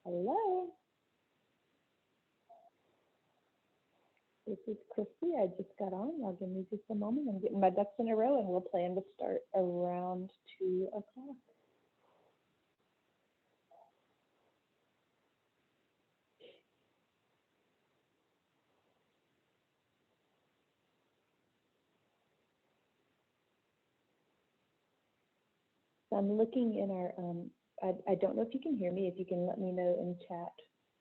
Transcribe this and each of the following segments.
Hello. This is Christy. I just got on. Y'all give me just a moment. I'm getting my ducks in a row, and we'll plan to start around 2 o'clock. So I'm looking in our, I don't know if you can hear me. If you can let me know in chat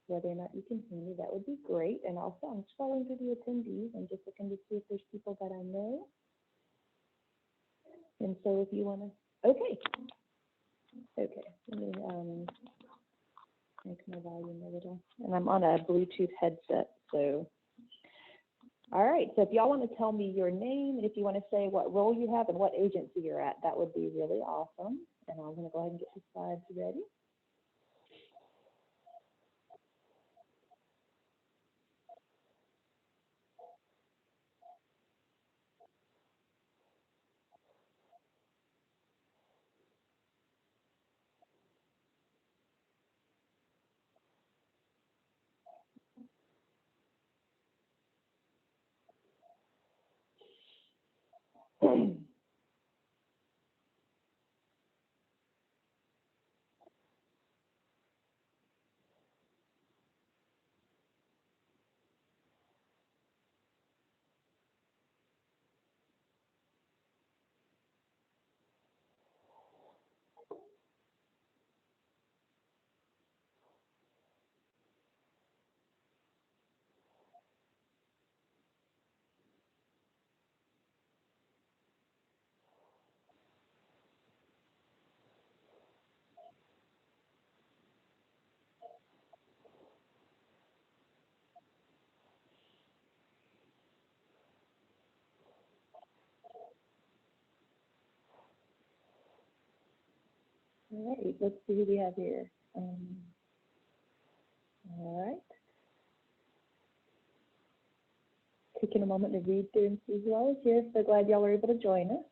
whether or not you can hear me, that would be great. And also, I'm scrolling through the attendees. I'm just looking to see if there's people that I know. And so if you want to, okay. Let me make my volume a little. And I'm on a Bluetooth headset, so. All right, so if y'all want to tell me your name, and if you want to say what role you have and what agency you're at, that would be really awesome. And I'm going to go ahead and get the slides ready. All right, let's see who we have here. All right. Taking a moment to read through and see who all is here. So glad y'all were able to join us.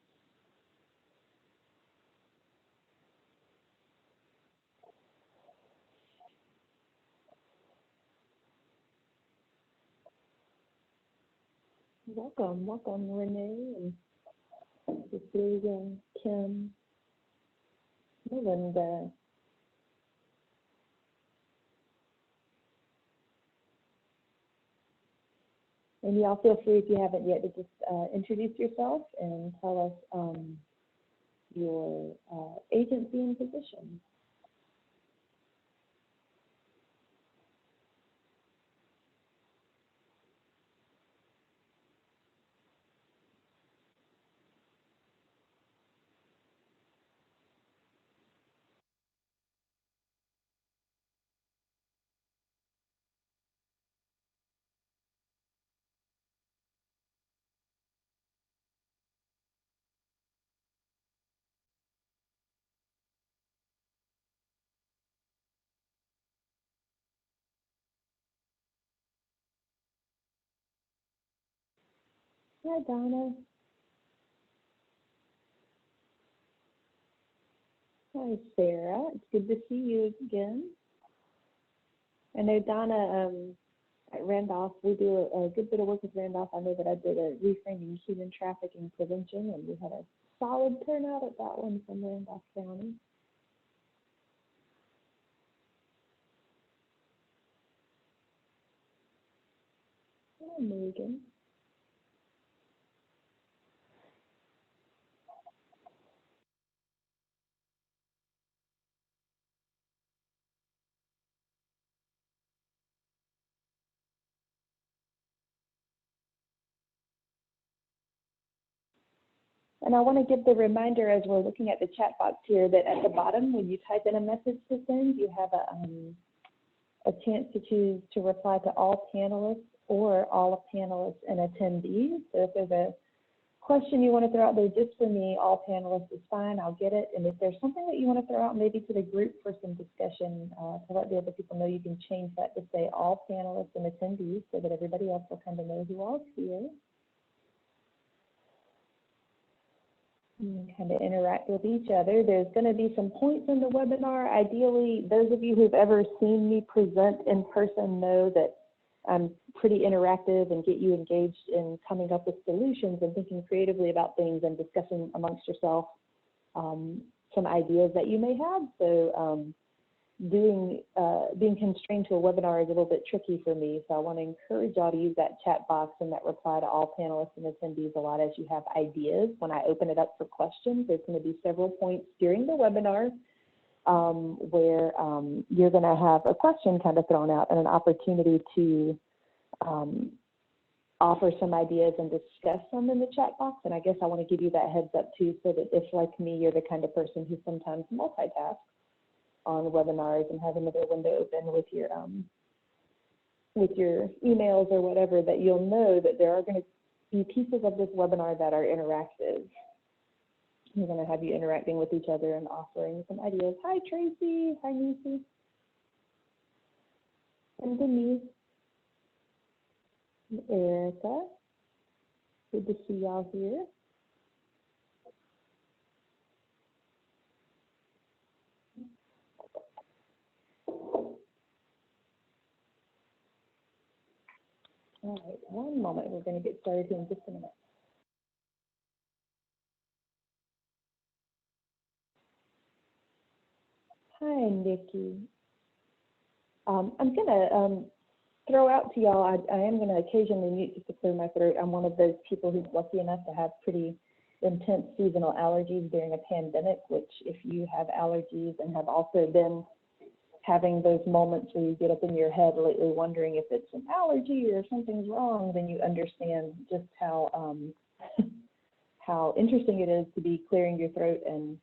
Welcome, Renee and Cecilia, Kim, Melinda. And y'all feel free, if you haven't yet, to just introduce yourself and tell us your agency and position. Hi, Donna. Hi, Sarah. It's good to see you again. I know Donna at Randolph, we do a good bit of work with Randolph. I know that I did a reframing human trafficking prevention, and we had a solid turnout at that one from Randolph County. Hi, Megan. And I want to give the reminder as we're looking at the chat box here that at the bottom, when you type in a message to send, you have a chance to choose to reply to all panelists or all panelists and attendees. So if there's a question you want to throw out there just for me, all panelists is fine, I'll get it. And if there's something that you want to throw out maybe to the group for some discussion, to let the other people know, you can change that to say all panelists and attendees so that everybody else will kind of know who all's here. You can kind of interact with each other. There's going to be some points in the webinar. Ideally, those of you who've ever seen me present in person know that I'm pretty interactive and get you engaged in coming up with solutions and thinking creatively about things and discussing amongst yourself some ideas that you may have. So being constrained to a webinar is a little bit tricky for me. So I want to encourage y'all to use that chat box and that reply to all panelists and attendees a lot as you have ideas. When I open it up for questions, there's going to be several points during the webinar where you're going to have a question kind of thrown out and an opportunity to offer some ideas and discuss them in the chat box. And I guess I want to give you that heads up too, so that if, like me, you're the kind of person who sometimes multitasks on webinars and have another window open with your emails or whatever, that you'll know that there are going to be pieces of this webinar that are interactive. We're going to have you interacting with each other and offering some ideas. Hi, Tracy. Hi, Nisi. And Denise. And Erica. Good to see y'all here. All right, one moment. We're going to get started in just a minute. Hi, Nikki. I'm going to throw out to y'all, I am going to occasionally mute just to clear my throat. I'm one of those people who's lucky enough to have pretty intense seasonal allergies during a pandemic, which if you have allergies and have also been having those moments where you get up in your head lately wondering if it's an allergy or something's wrong, then you understand just how how interesting it is to be clearing your throat and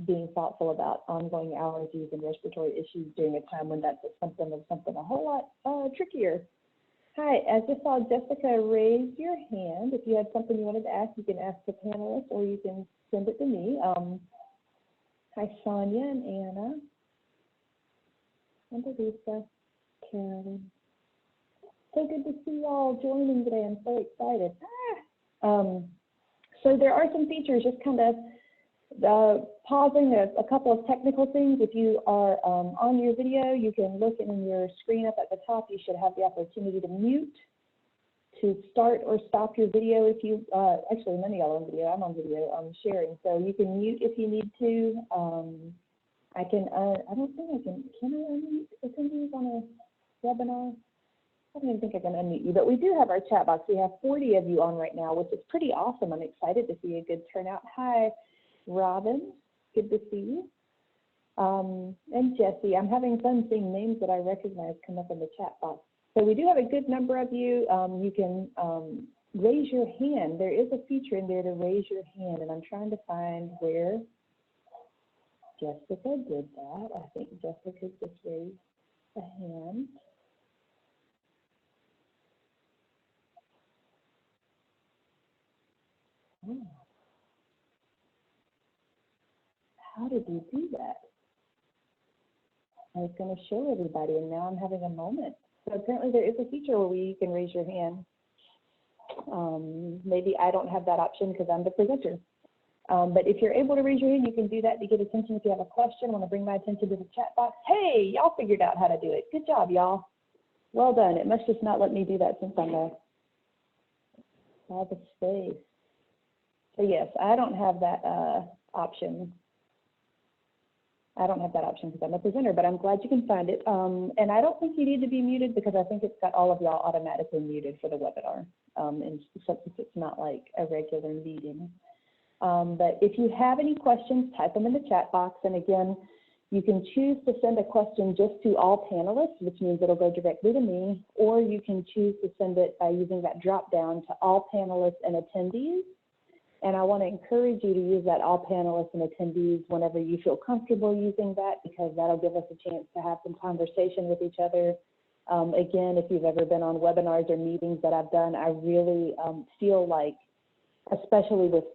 being thoughtful about ongoing allergies and respiratory issues during a time when that's a symptom of something a whole lot trickier. Hi, I just saw Jessica raise your hand. If you had something you wanted to ask, you can ask the panelists or you can send it to me. Hi, Sonia and Anna. And Lisa, Carolyn. So good to see you all joining today. I'm so excited. So there are some features, just kind of pausing a couple of technical things. If you are on your video, you can look in your screen up at the top. You should have the opportunity to mute, to start or stop your video if you, actually none of y'all are on video, I'm on video, I'm sharing. So you can mute if you need to. I don't think I can I unmute attendees on a webinar? I don't even think I can unmute you, but we do have our chat box. We have 40 of you on right now, which is pretty awesome. I'm excited to see a good turnout. Hi, Robin, good to see you. And Jesse, I'm having fun seeing names that I recognize come up in the chat box. So we do have a good number of you. You can raise your hand. There is a feature in there to raise your hand, and I'm trying to find where Jessica did that. I think Jessica just raised a hand. Oh. How did you do that? I was going to show everybody, and now I'm having a moment. So apparently there is a feature where you can raise your hand. Maybe I don't have that option because I'm the presenter. But if you're able to raise your hand, you can do that to get attention. If you have a question, want to bring my attention to the chat box. Hey, y'all figured out how to do it. Good job, y'all. Well done. It must just not let me do that since I'm a space. So yes, I don't have that option. I don't have that option because I'm a presenter, but I'm glad you can find it. And I don't think you need to be muted because I think it's got all of y'all automatically muted for the webinar, and since it's not like a regular meeting. But if you have any questions, type them in the chat box. And again, you can choose to send a question just to all panelists, which means it'll go directly to me, or you can choose to send it by using that drop down to all panelists and attendees. And I want to encourage you to use that all panelists and attendees whenever you feel comfortable using that, because that'll give us a chance to have some conversation with each other. Again, if you've ever been on webinars or meetings that I've done, I really feel like, especially with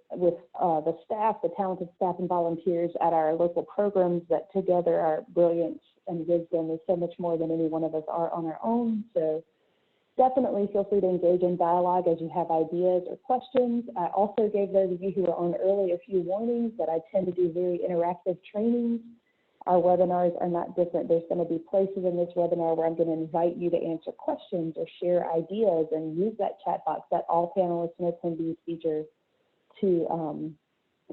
the staff, the talented staff and volunteers at our local programs, that together our brilliance and wisdom is so much more than any one of us are on our own. So Definitely feel free to engage in dialogue as you have ideas or questions. I also gave those of you who were on early a few warnings that I tend to do very interactive trainings. Our webinars are not different. There's going to be places in this webinar where I'm going to invite you to answer questions or share ideas and use that chat box, that all panelists and attendees feature, to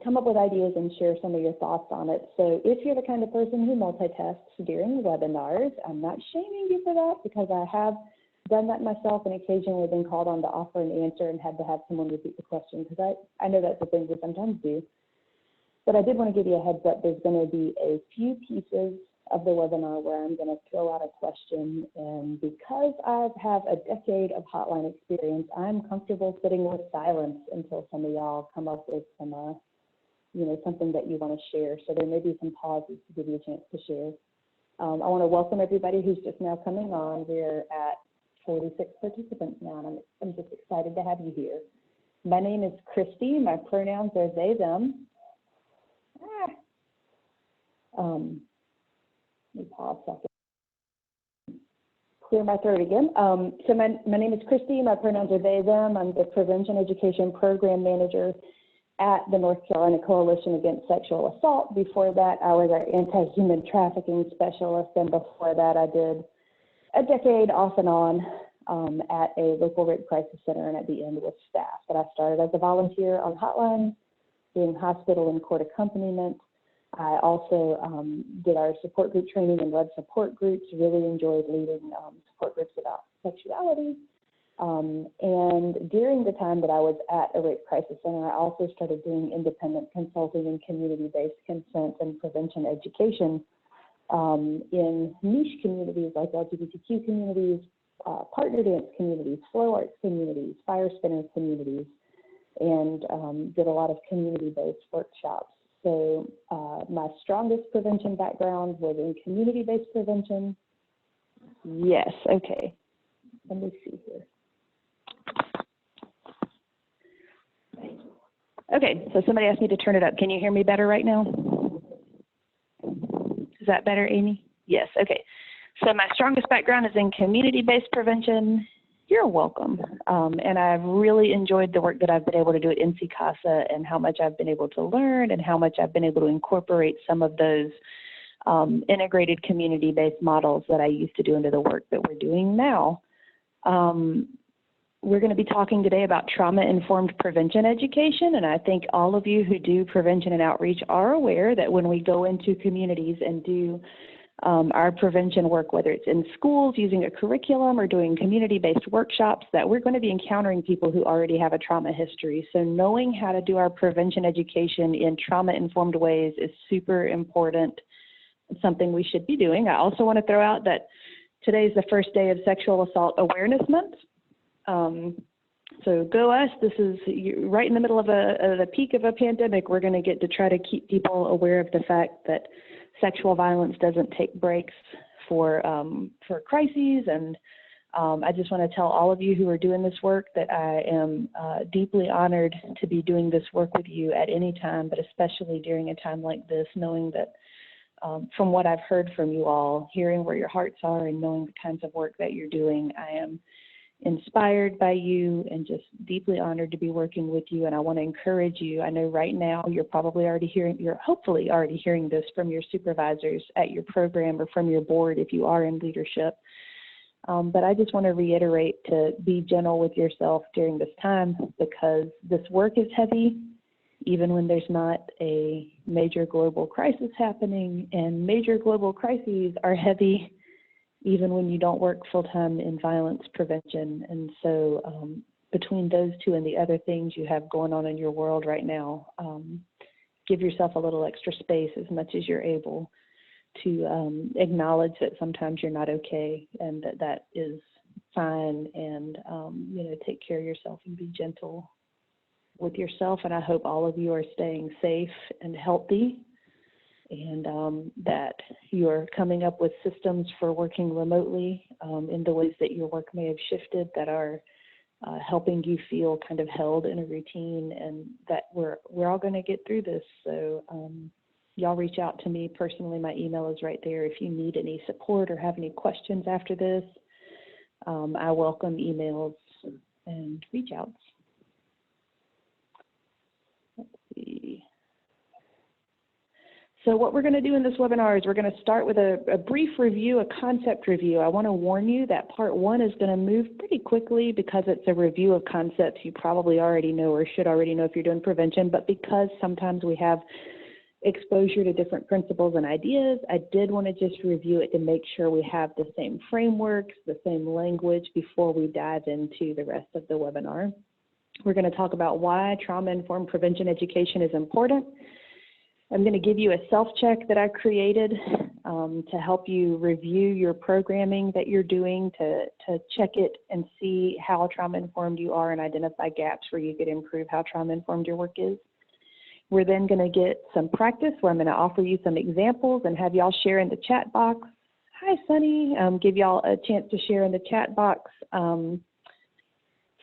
come up with ideas and share some of your thoughts on it. So if you're the kind of person who multitasks during webinars, I'm not shaming you for that, because I have done that myself and occasionally been called on to offer an answer and had to have someone repeat the question, because I know that's a thing we sometimes do. But I did want to give you a heads up. There's going to be a few pieces of the webinar where I'm going to throw out a question, and because I have a decade of hotline experience, I'm comfortable sitting with silence until some of y'all come up with some, something that you want to share. So there may be some pauses to give you a chance to share. I want to welcome everybody who's just now coming on. We're at 46 participants now, and I'm just excited to have you here. My name is Christy. My pronouns are they, them. Let me pause a second. Clear my throat again. So my name is Christy. My pronouns are they, them. I'm the Prevention Education Program Manager at the North Carolina Coalition Against Sexual Assault. Before that, I was our Anti-Human Trafficking Specialist, and before that, I did a decade off and on at a local rape crisis center and at the end with staff. But I started as a volunteer on hotlines, doing hospital and court accompaniment. I also did our support group training and led support groups, really enjoyed leading support groups about sexuality. And during the time that I was at a rape crisis center, I also started doing independent consulting and community-based consent and prevention education in niche communities like LGBTQ communities, partner dance communities, flow arts communities, fire spinner communities, and did a lot of community-based workshops. So my strongest prevention background was in community-based prevention. Yes, okay. Let me see here. Okay, so somebody asked me to turn it up. Can you hear me better right now? Is that better, Amy? Yes, okay. So my strongest background is in community-based prevention. You're welcome. And I've really enjoyed the work that I've been able to do at NC CASA and how much I've been able to learn and how much I've been able to incorporate some of those integrated community-based models that I used to do into the work that we're doing now. We're going to be talking today about trauma-informed prevention education, and I think all of you who do prevention and outreach are aware that when we go into communities and do our prevention work, whether it's in schools using a curriculum or doing community-based workshops, that we're going to be encountering people who already have a trauma history. So knowing how to do our prevention education in trauma-informed ways is super important. It's something we should be doing. I also want to throw out that today is the first day of Sexual Assault Awareness Month. So go us, this is right in the middle of the peak of a pandemic. We're going to get to try to keep people aware of the fact that sexual violence doesn't take breaks for crises. And I just want to tell all of you who are doing this work that I am deeply honored to be doing this work with you at any time, but especially during a time like this, knowing that from what I've heard from you all, hearing where your hearts are and knowing the kinds of work that you're doing, I am inspired by you and just deeply honored to be working with you. And I want to encourage you. I know right now you're probably already hearing, you're hopefully already hearing this from your supervisors at your program or from your board if you are in leadership. But I just want to reiterate to be gentle with yourself during this time, because this work is heavy, even when there's not a major global crisis happening, and major global crises are heavy even when you don't work full-time in violence prevention. And so between those two and the other things you have going on in your world right now, give yourself a little extra space as much as you're able to acknowledge that sometimes you're not okay and that is fine, and take care of yourself and be gentle with yourself. And I hope all of you are staying safe and healthy, and that you're coming up with systems for working remotely in the ways that your work may have shifted that are helping you feel kind of held in a routine, and that we're all going to get through this. So y'all reach out to me personally. My email is right there if you need any support or have any questions after this. I welcome emails and reach outs. Let's see. So what we're going to do in this webinar is we're going to start with a brief review, a concept review. I want to warn you that part one is going to move pretty quickly because it's a review of concepts you probably already know or should already know if you're doing prevention, but because sometimes we have exposure to different principles and ideas, I did want to just review it to make sure we have the same frameworks, the same language before we dive into the rest of the webinar. We're going to talk about why trauma-informed prevention education is important. I'm going to give you a self-check that I created to help you review your programming that you're doing to check it and see how trauma-informed you are and identify gaps where you could improve how trauma-informed your work is. We're then going to get some practice where I'm going to offer you some examples and have y'all share in the chat box. Hi, Sunny. Give y'all a chance to share in the chat box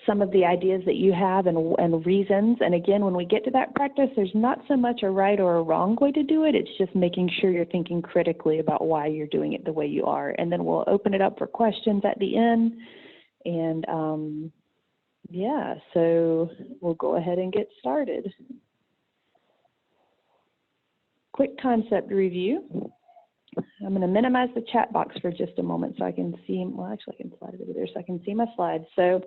some of the ideas that you have and reasons. And again, when we get to that practice, there's not so much a right or a wrong way to do it. It's just making sure you're thinking critically about why you're doing it the way you are. And then we'll open it up for questions at the end. And yeah, so we'll go ahead and get started. Quick concept review. I'm going to minimize the chat box for just a moment so I can see, well, actually I can slide it over there so I can see my slides. So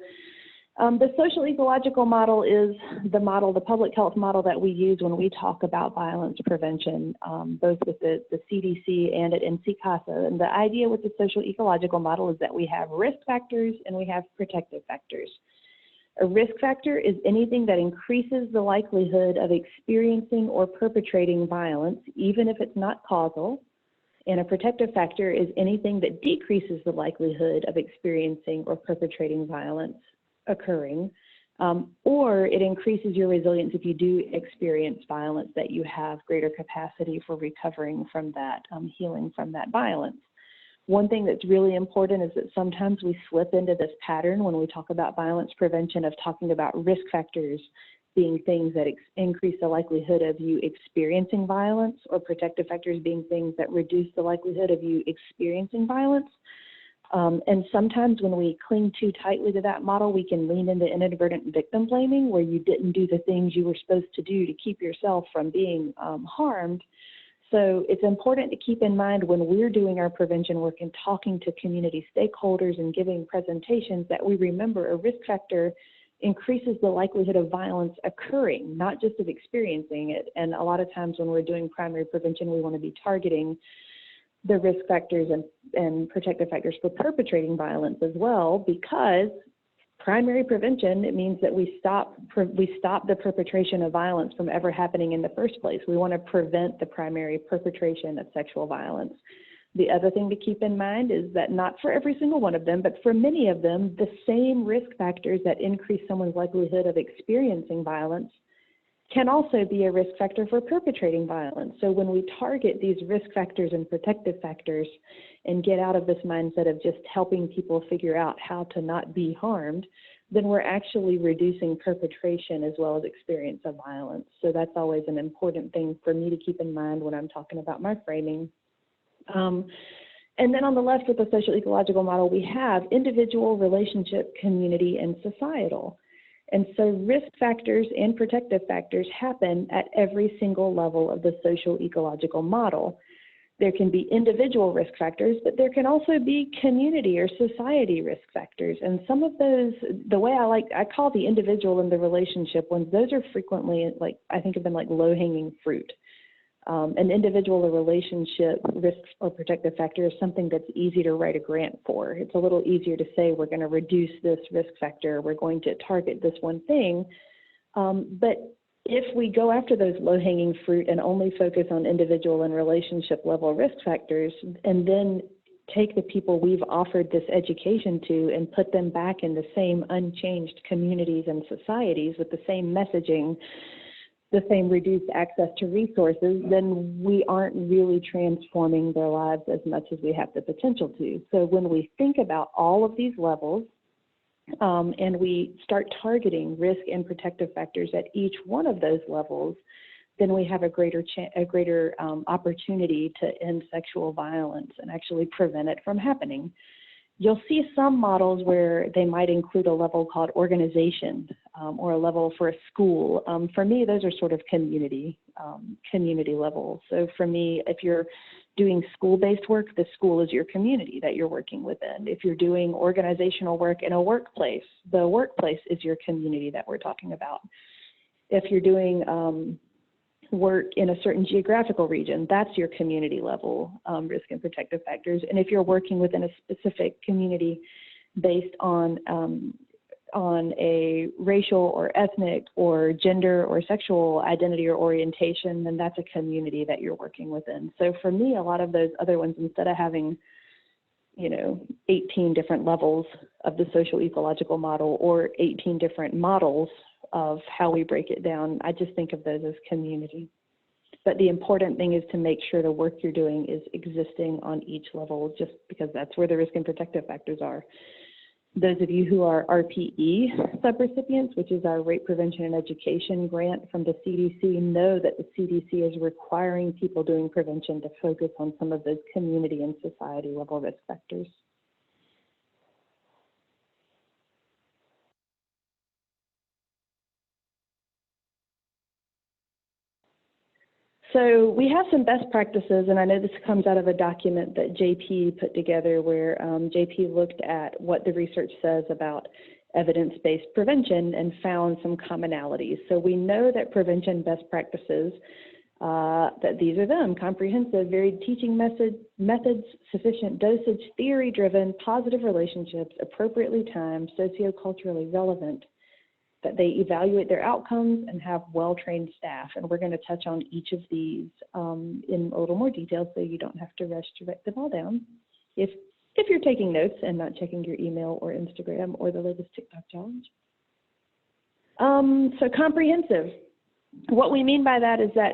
the social ecological model is the model, the public health model that we use when we talk about violence prevention, both with the CDC and at NCCASA. And the idea with the social ecological model is that we have risk factors and we have protective factors. A risk factor is anything that increases the likelihood of experiencing or perpetrating violence, even if it's not causal. And a protective factor is anything that decreases the likelihood of experiencing or perpetrating violence occurring, or it increases your resilience if you do experience violence, that you have greater capacity for recovering from that, healing from that violence. One thing that's really important is that sometimes we slip into this pattern when we talk about violence prevention of talking about risk factors being things that increase the likelihood of you experiencing violence, or protective factors being things that reduce the likelihood of you experiencing violence. And sometimes when we cling too tightly to that model, we can lean into inadvertent victim blaming, where you didn't do the things you were supposed to do to keep yourself from being harmed. So it's important to keep in mind when we're doing our prevention work and talking to community stakeholders and giving presentations that we remember a risk factor increases the likelihood of violence occurring, not just of experiencing it. And a lot of times when we're doing primary prevention, we want to be targeting the risk factors and protective factors for perpetrating violence as well, because primary prevention, it means that we stop the perpetration of violence from ever happening in the first place. We want to prevent the primary perpetration of sexual violence. The other thing to keep in mind is that not for every single one of them, but for many of them, the same risk factors that increase someone's likelihood of experiencing violence can also be a risk factor for perpetrating violence. So when we target these risk factors and protective factors and get out of this mindset of just helping people figure out how to not be harmed, then we're actually reducing perpetration as well as experience of violence. So that's always an important thing for me to keep in mind when I'm talking about my framing. And then on the left with the social ecological model, we have individual, relationship, community, and societal. And so risk factors and protective factors happen at every single level of the social ecological model. There can be individual risk factors, but there can also be community or society risk factors. And some of those, the way I call the individual and the relationship ones, those are frequently, like, I think of them like low-hanging fruit. An individual or relationship risk or protective factor is something that's easy to write a grant for. It's a little easier to say we're going to reduce this risk factor, we're going to target this one thing. But if we go after those low-hanging fruit and only focus on individual and relationship level risk factors, and then take the people we've offered this education to and put them back in the same unchanged communities and societies with the same messaging, the same reduced access to resources, then we aren't really transforming their lives as much as we have the potential to. So when we think about all of these levels and we start targeting risk and protective factors at each one of those levels, then we have a greater opportunity to end sexual violence and actually prevent it from happening. You'll see some models where they might include a level called organization or a level for a school. For me, those are sort of community level. So for me, if you're doing school-based work, the school is your community that you're working within. If you're doing organizational work in a workplace, the workplace is your community that we're talking about. If you're doing work in a certain geographical region, that's your community level risk and protective factors. And if you're working within a specific community based on a racial or ethnic or gender or sexual identity or orientation, then that's a community that you're working within. So for me, a lot of those other ones, instead of having 18 different levels of the social ecological model or 18 different models of how we break it down, I just think of those as community. But the important thing is to make sure the work you're doing is existing on each level, just because that's where the risk and protective factors are. Those of you who are RPE subrecipients, which is our Rape Prevention and Education grant from the CDC, know that the CDC is requiring people doing prevention to focus on some of those community and society level risk factors. So we have some best practices, and I know this comes out of a document that JP put together where JP looked at what the research says about evidence-based prevention and found some commonalities. So we know that prevention best practices, that these are them: comprehensive, varied teaching methods, sufficient dosage, theory-driven, positive relationships, appropriately timed, socioculturally relevant, that they evaluate their outcomes and have well-trained staff. And we're going to touch on each of these in a little more detail so you don't have to rush to write them all down if you're taking notes and not checking your email or Instagram or the latest TikTok challenge. So comprehensive. What we mean by that is that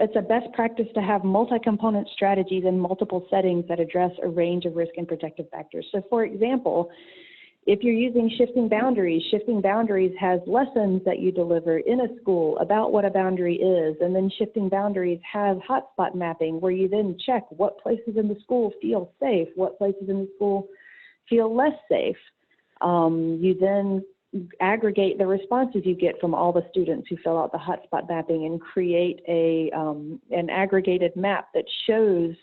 it's a best practice to have multi-component strategies in multiple settings that address a range of risk and protective factors. So for example, if you're using shifting boundaries has lessons that you deliver in a school about what a boundary is, and then shifting boundaries has hotspot mapping where you then check what places in the school feel safe, what places in the school feel less safe. You then aggregate the responses you get from all the students who fill out the hotspot mapping and create an aggregated map that shows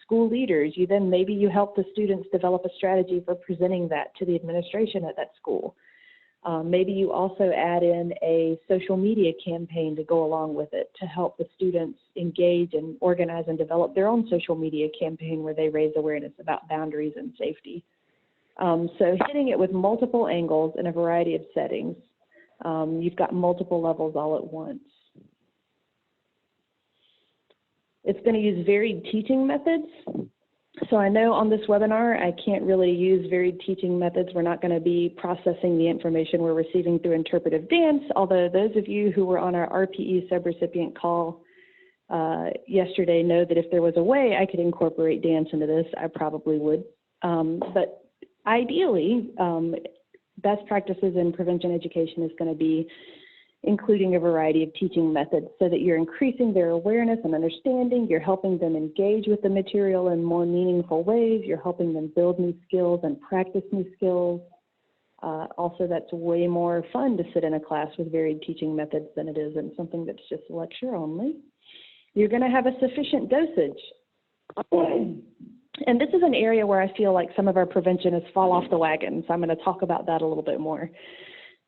school leaders. Maybe you help the students develop a strategy for presenting that to the administration at that school. Maybe you also add in a social media campaign to go along with it to help the students engage and organize and develop their own social media campaign where they raise awareness about boundaries and safety. So hitting it with multiple angles in a variety of settings. You've got multiple levels all at once. It's going to use varied teaching methods. So I know on this webinar, I can't really use varied teaching methods. We're not going to be processing the information we're receiving through interpretive dance, although those of you who were on our RPE subrecipient call yesterday know that if there was a way I could incorporate dance into this, I probably would. But ideally, best practices in prevention education is going to be including a variety of teaching methods so that you're increasing their awareness and understanding, you're helping them engage with the material in more meaningful ways, you're helping them build new skills and practice new skills. Also, that's way more fun to sit in a class with varied teaching methods than it is in something that's just lecture only. You're going to have a sufficient dosage. And this is an area where I feel like some of our preventionists fall off the wagon, so I'm going to talk about that a little bit more.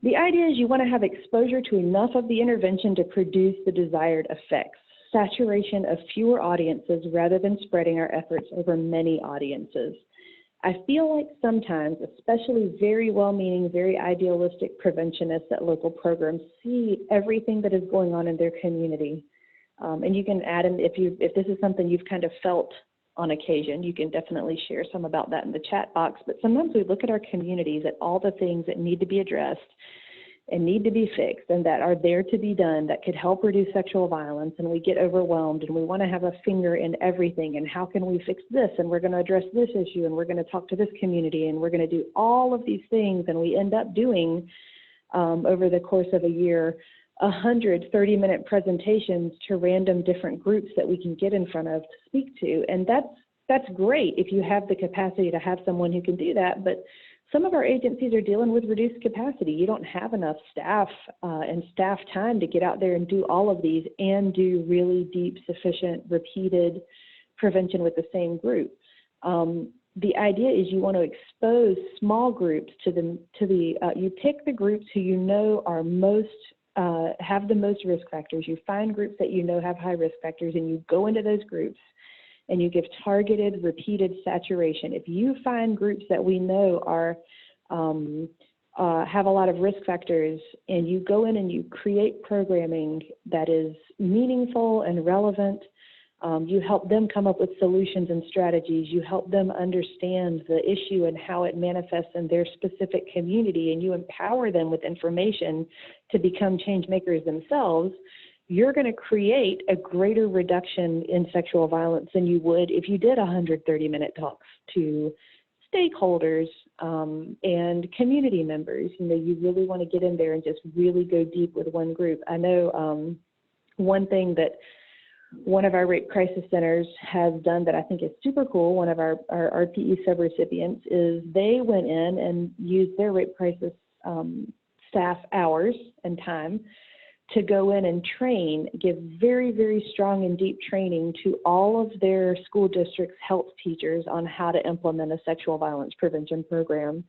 The idea is you want to have exposure to enough of the intervention to produce the desired effects, saturation of fewer audiences rather than spreading our efforts over many audiences. I feel like sometimes, especially very well-meaning, very idealistic preventionists at local programs see everything that is going on in their community. And you can add in, if this is something you've kind of felt on occasion, you can definitely share some about that in the chat box. But sometimes we look at our communities at all the things that need to be addressed and need to be fixed and that are there to be done that could help reduce sexual violence, and we get overwhelmed and we want to have a finger in everything and how can we fix this, and we're going to address this issue, and we're going to talk to this community, and we're going to do all of these things, and we end up doing over the course of a year 100 30-minute presentations to random different groups that we can get in front of to speak to. And that's that's great if you have the capacity to have someone who can do that, but some of our agencies are dealing with reduced capacity. You don't have enough staff and staff time to get out there and do all of these and do really deep, sufficient, repeated prevention with the same group. The idea is you want to expose small groups you pick the groups who you know are have the most risk factors. You find groups that you know have high risk factors, and you go into those groups and you give targeted, repeated saturation. If you find groups that we know are have a lot of risk factors, and you go in and you create programming that is meaningful and relevant, you help them come up with solutions and strategies. You help them understand the issue and how it manifests in their specific community, and you empower them with information to become change makers themselves. You're going to create a greater reduction in sexual violence than you would if you did 130-minute talks to stakeholders and community members. You know, you really want to get in there and just really go deep with one group. I know one thing that one of our rape crisis centers has done that I think is super cool, one of our RPE subrecipients, is they went in and used their rape crisis staff hours and time to go in and train, give very, very strong and deep training to all of their school districts' health teachers on how to implement a sexual violence prevention program.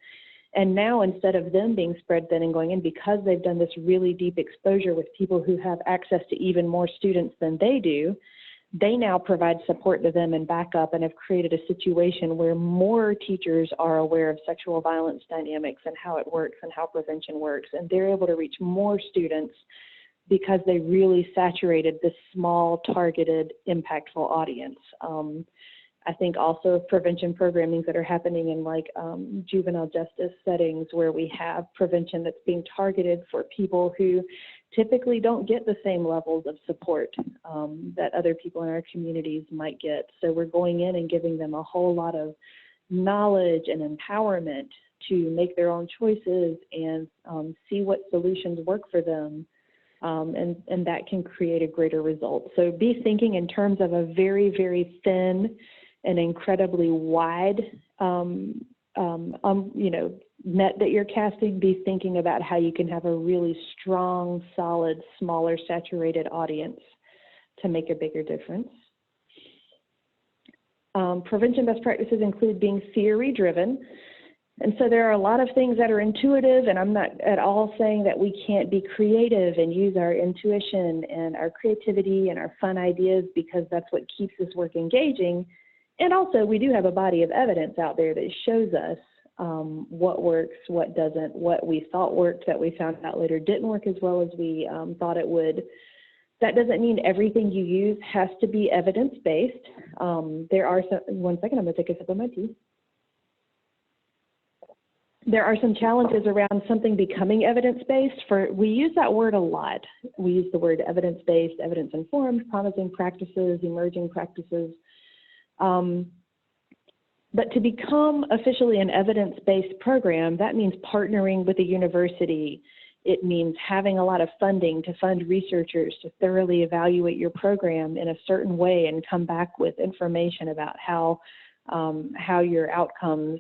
And now, instead of them being spread thin and going in, because they've done this really deep exposure with people who have access to even more students than they do, they now provide support to them and backup, and have created a situation where more teachers are aware of sexual violence dynamics and how it works and how prevention works. And they're able to reach more students because they really saturated this small, targeted, impactful audience. I think also prevention programming that are happening in like juvenile justice settings, where we have prevention that's being targeted for people who typically don't get the same levels of support that other people in our communities might get. So we're going in and giving them a whole lot of knowledge and empowerment to make their own choices and see what solutions work for them. And that can create a greater result. So be thinking in terms of a very, very thin and incredibly wide, net that you're casting. Be thinking about how you can have a really strong, solid, smaller, saturated audience to make a bigger difference. Prevention best practices include being theory-driven. And so there are a lot of things that are intuitive, and I'm not at all saying that we can't be creative and use our intuition and our creativity and our fun ideas, because that's what keeps this work engaging. And also, we do have a body of evidence out there that shows us what works, what doesn't, what we thought worked that we found out later didn't work as well as we thought it would. That doesn't mean everything you use has to be evidence-based. There are some, one second, I'm going to take a sip of my tea. There are some challenges around something becoming evidence-based. We use that word a lot. We use the word evidence-based, evidence-informed, promising practices, emerging practices. But to become officially an evidence-based program, that means partnering with a university. It means having a lot of funding to fund researchers to thoroughly evaluate your program in a certain way and come back with information about how your outcomes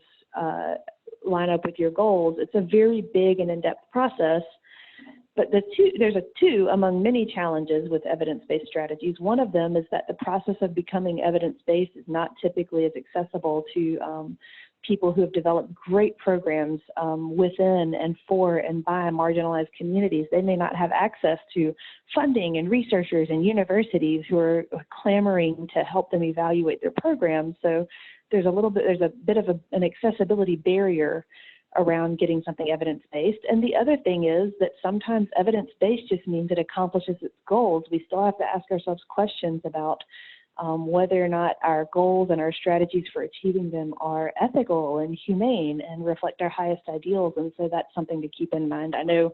line up with your goals. It's a very big and in-depth process. But there's two among many challenges with evidence-based strategies. One of them is that the process of becoming evidence-based is not typically as accessible to people who have developed great programs within and for and by marginalized communities. They may not have access to funding and researchers and universities who are clamoring to help them evaluate their programs. So there's a bit of an accessibility barrier around getting something evidence-based. And the other thing is that sometimes evidence-based just means it accomplishes its goals. We still have to ask ourselves questions about whether or not our goals and our strategies for achieving them are ethical and humane and reflect our highest ideals. And so that's something to keep in mind. I know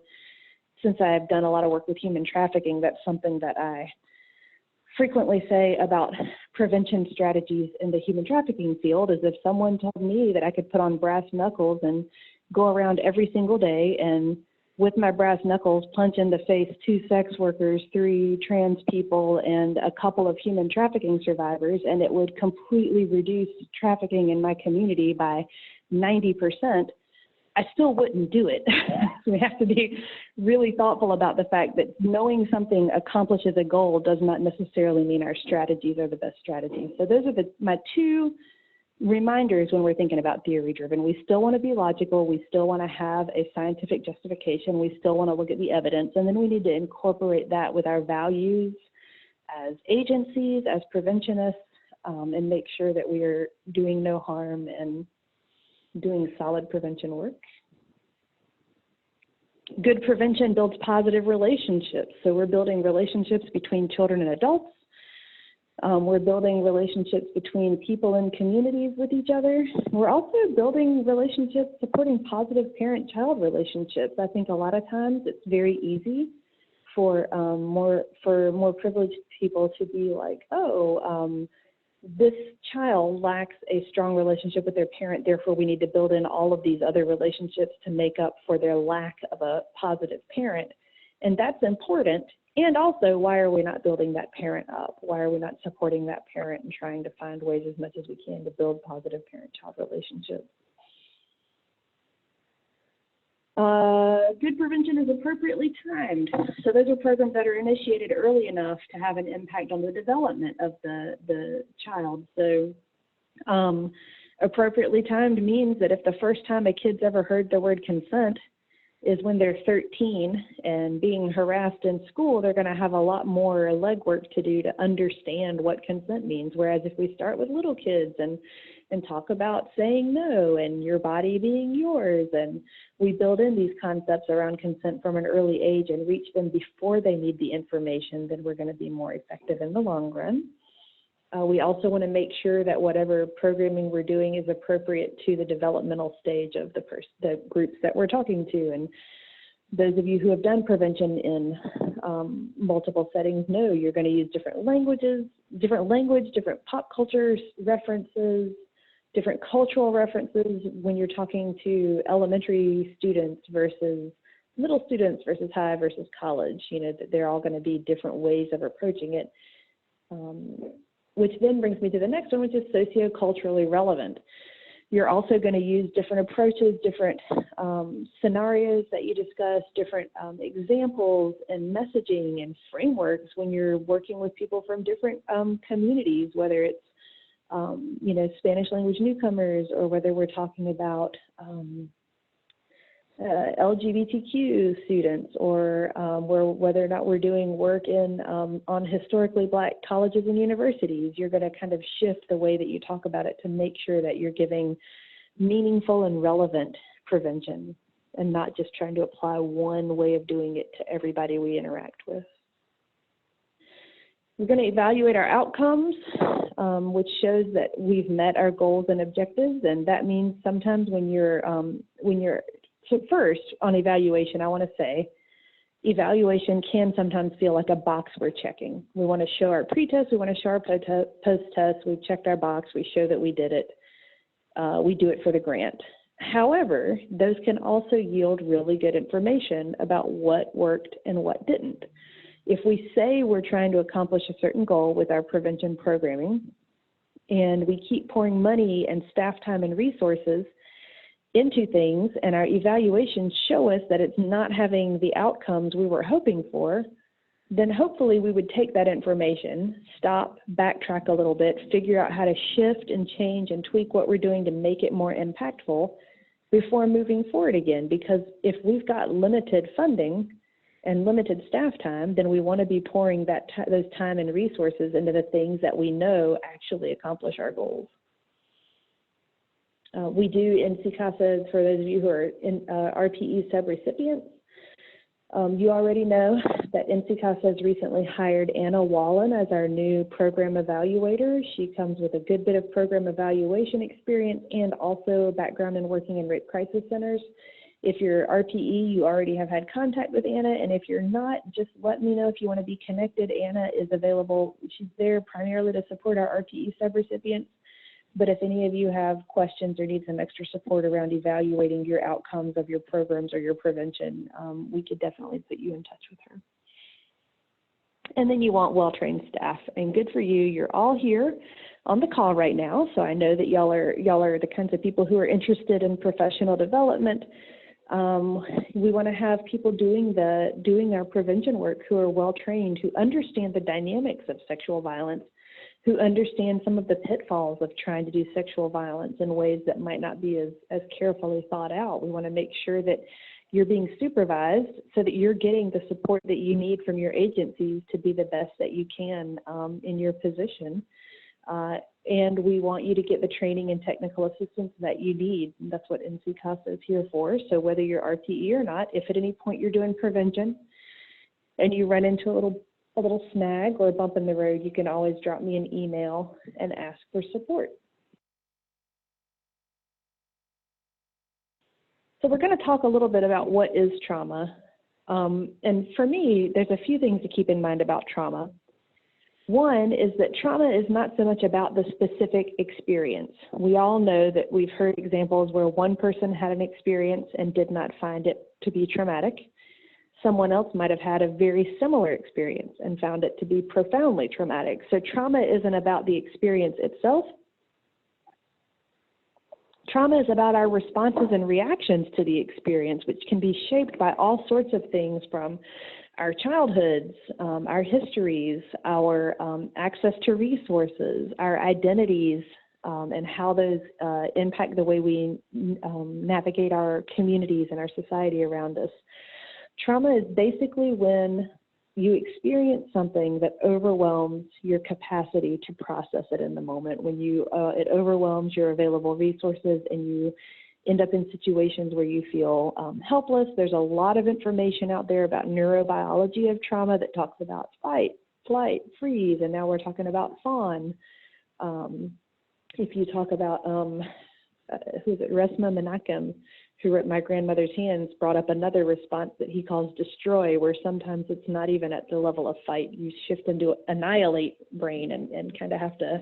since I've done a lot of work with human trafficking, that's something that I frequently say about prevention strategies in the human trafficking field. Is if someone told me that I could put on brass knuckles and go around every single day and with my brass knuckles, punch in the face 2 sex workers, 3 trans people, and a couple of human trafficking survivors, and it would completely reduce trafficking in my community by 90%, I still wouldn't do it. We have to be really thoughtful about the fact that knowing something accomplishes a goal does not necessarily mean our strategies are the best strategies. So those are my 2 reminders when we're thinking about theory-driven. We still want to be logical. We still want to have a scientific justification. We still want to look at the evidence. And then we need to incorporate that with our values as agencies, as preventionists, and make sure that we are doing no harm and doing solid prevention work. Good prevention builds positive relationships. So we're building relationships between children and adults. We're building relationships between people and communities with each other. We're also building relationships supporting positive parent-child relationships. I think a lot of times it's very easy for more privileged people to be like, oh, this child lacks a strong relationship with their parent, therefore we need to build in all of these other relationships to make up for their lack of a positive parent. And that's important. And also, why are we not building that parent up? Why are we not supporting that parent and trying to find ways as much as we can to build positive parent-child relationships? Good prevention is appropriately timed. So those are programs that are initiated early enough to have an impact on the development of the child. So appropriately timed means that if the first time a kid's ever heard the word consent is when they're 13 and being harassed in school, they're going to have a lot more legwork to do to understand what consent means. Whereas if we start with little kids and talk about saying no and your body being yours, and we build in these concepts around consent from an early age and reach them before they need the information, then we're going to be more effective in the long run. We also want to make sure that whatever programming we're doing is appropriate to the developmental stage of the groups that we're talking to. And those of you who have done prevention in multiple settings know you're going to use different language, different pop culture references, different cultural references when you're talking to elementary students versus middle students versus high versus college. You know, that they're all going to be different ways of approaching it. Which then brings me to the next one, which is socioculturally relevant. You're also going to use different approaches, different scenarios that you discuss, different examples and messaging and frameworks when you're working with people from different communities, whether it's you know, Spanish language newcomers, or whether we're talking about LGBTQ students, or whether or not we're doing work in on historically Black colleges and universities. You're going to kind of shift the way that you talk about it to make sure that you're giving meaningful and relevant prevention and not just trying to apply one way of doing it to everybody we interact with. We're going to evaluate our outcomes, which shows that we've met our goals and objectives, and that means sometimes when you're so first, on evaluation, I want to say, evaluation can sometimes feel like a box we're checking. We want to show our pre-test, we want to show our post-test, we've checked our box, we show that we did it, we do it for the grant. However, those can also yield really good information about what worked and what didn't. If we say we're trying to accomplish a certain goal with our prevention programming, and we keep pouring money and staff time and resources into things, and our evaluations show us that it's not having the outcomes we were hoping for, then hopefully we would take that information, stop, backtrack a little bit, figure out how to shift and change and tweak what we're doing to make it more impactful before moving forward again. Because if we've got limited funding and limited staff time, then we want to be pouring those time and resources into the things that we know actually accomplish our goals. We do NC CASAs, for those of you who are in RPE subrecipients. You already know that NC CASA has recently hired Anna Wallen as our new program evaluator. She comes with a good bit of program evaluation experience and also a background in working in rape crisis centers. If you're RPE, you already have had contact with Anna, and if you're not, just let me know if you want to be connected. Anna is available. She's there primarily to support our RPE subrecipients, But if any of you have questions or need some extra support around evaluating your outcomes of your programs or your prevention, we could definitely put you in touch with her. And then you want well-trained staff. And good for you, you're all here on the call right now. So I know that y'all are the kinds of people who are interested in professional development. We want to have people doing our prevention work who are well-trained, who understand the dynamics of sexual violence, who understand some of the pitfalls of trying to do sexual violence in ways that might not be as carefully thought out. We want to make sure that you're being supervised so that you're getting the support that you need from your agencies to be the best that you can in your position. And we want you to get the training and technical assistance that you need. And that's what NC CASA is here for. So whether you're RTE or not, if at any point you're doing prevention and you run into a little snag or a bump in the road, you can always drop me an email and ask for support. So we're going to talk a little bit about what is trauma. And for me, there's a few things to keep in mind about trauma. One is that trauma is not so much about the specific experience. We all know that we've heard examples where one person had an experience and did not find it to be traumatic. Someone else might have had a very similar experience and found it to be profoundly traumatic. So trauma isn't about the experience itself. Trauma is about our responses and reactions to the experience, which can be shaped by all sorts of things from our childhoods, our histories, our access to resources, our identities, and how those impact the way we navigate our communities and our society around us. Trauma is basically when you experience something that overwhelms your capacity to process it in the moment, when it overwhelms your available resources and you end up in situations where you feel helpless. There's a lot of information out there about neurobiology of trauma that talks about fight, flight, freeze, and now we're talking about fawn. If you talk about, Resma Menachem, who wrote My Grandmother's Hands, brought up another response that he calls destroy, where sometimes it's not even at the level of fight. You shift into annihilate brain and kind of have to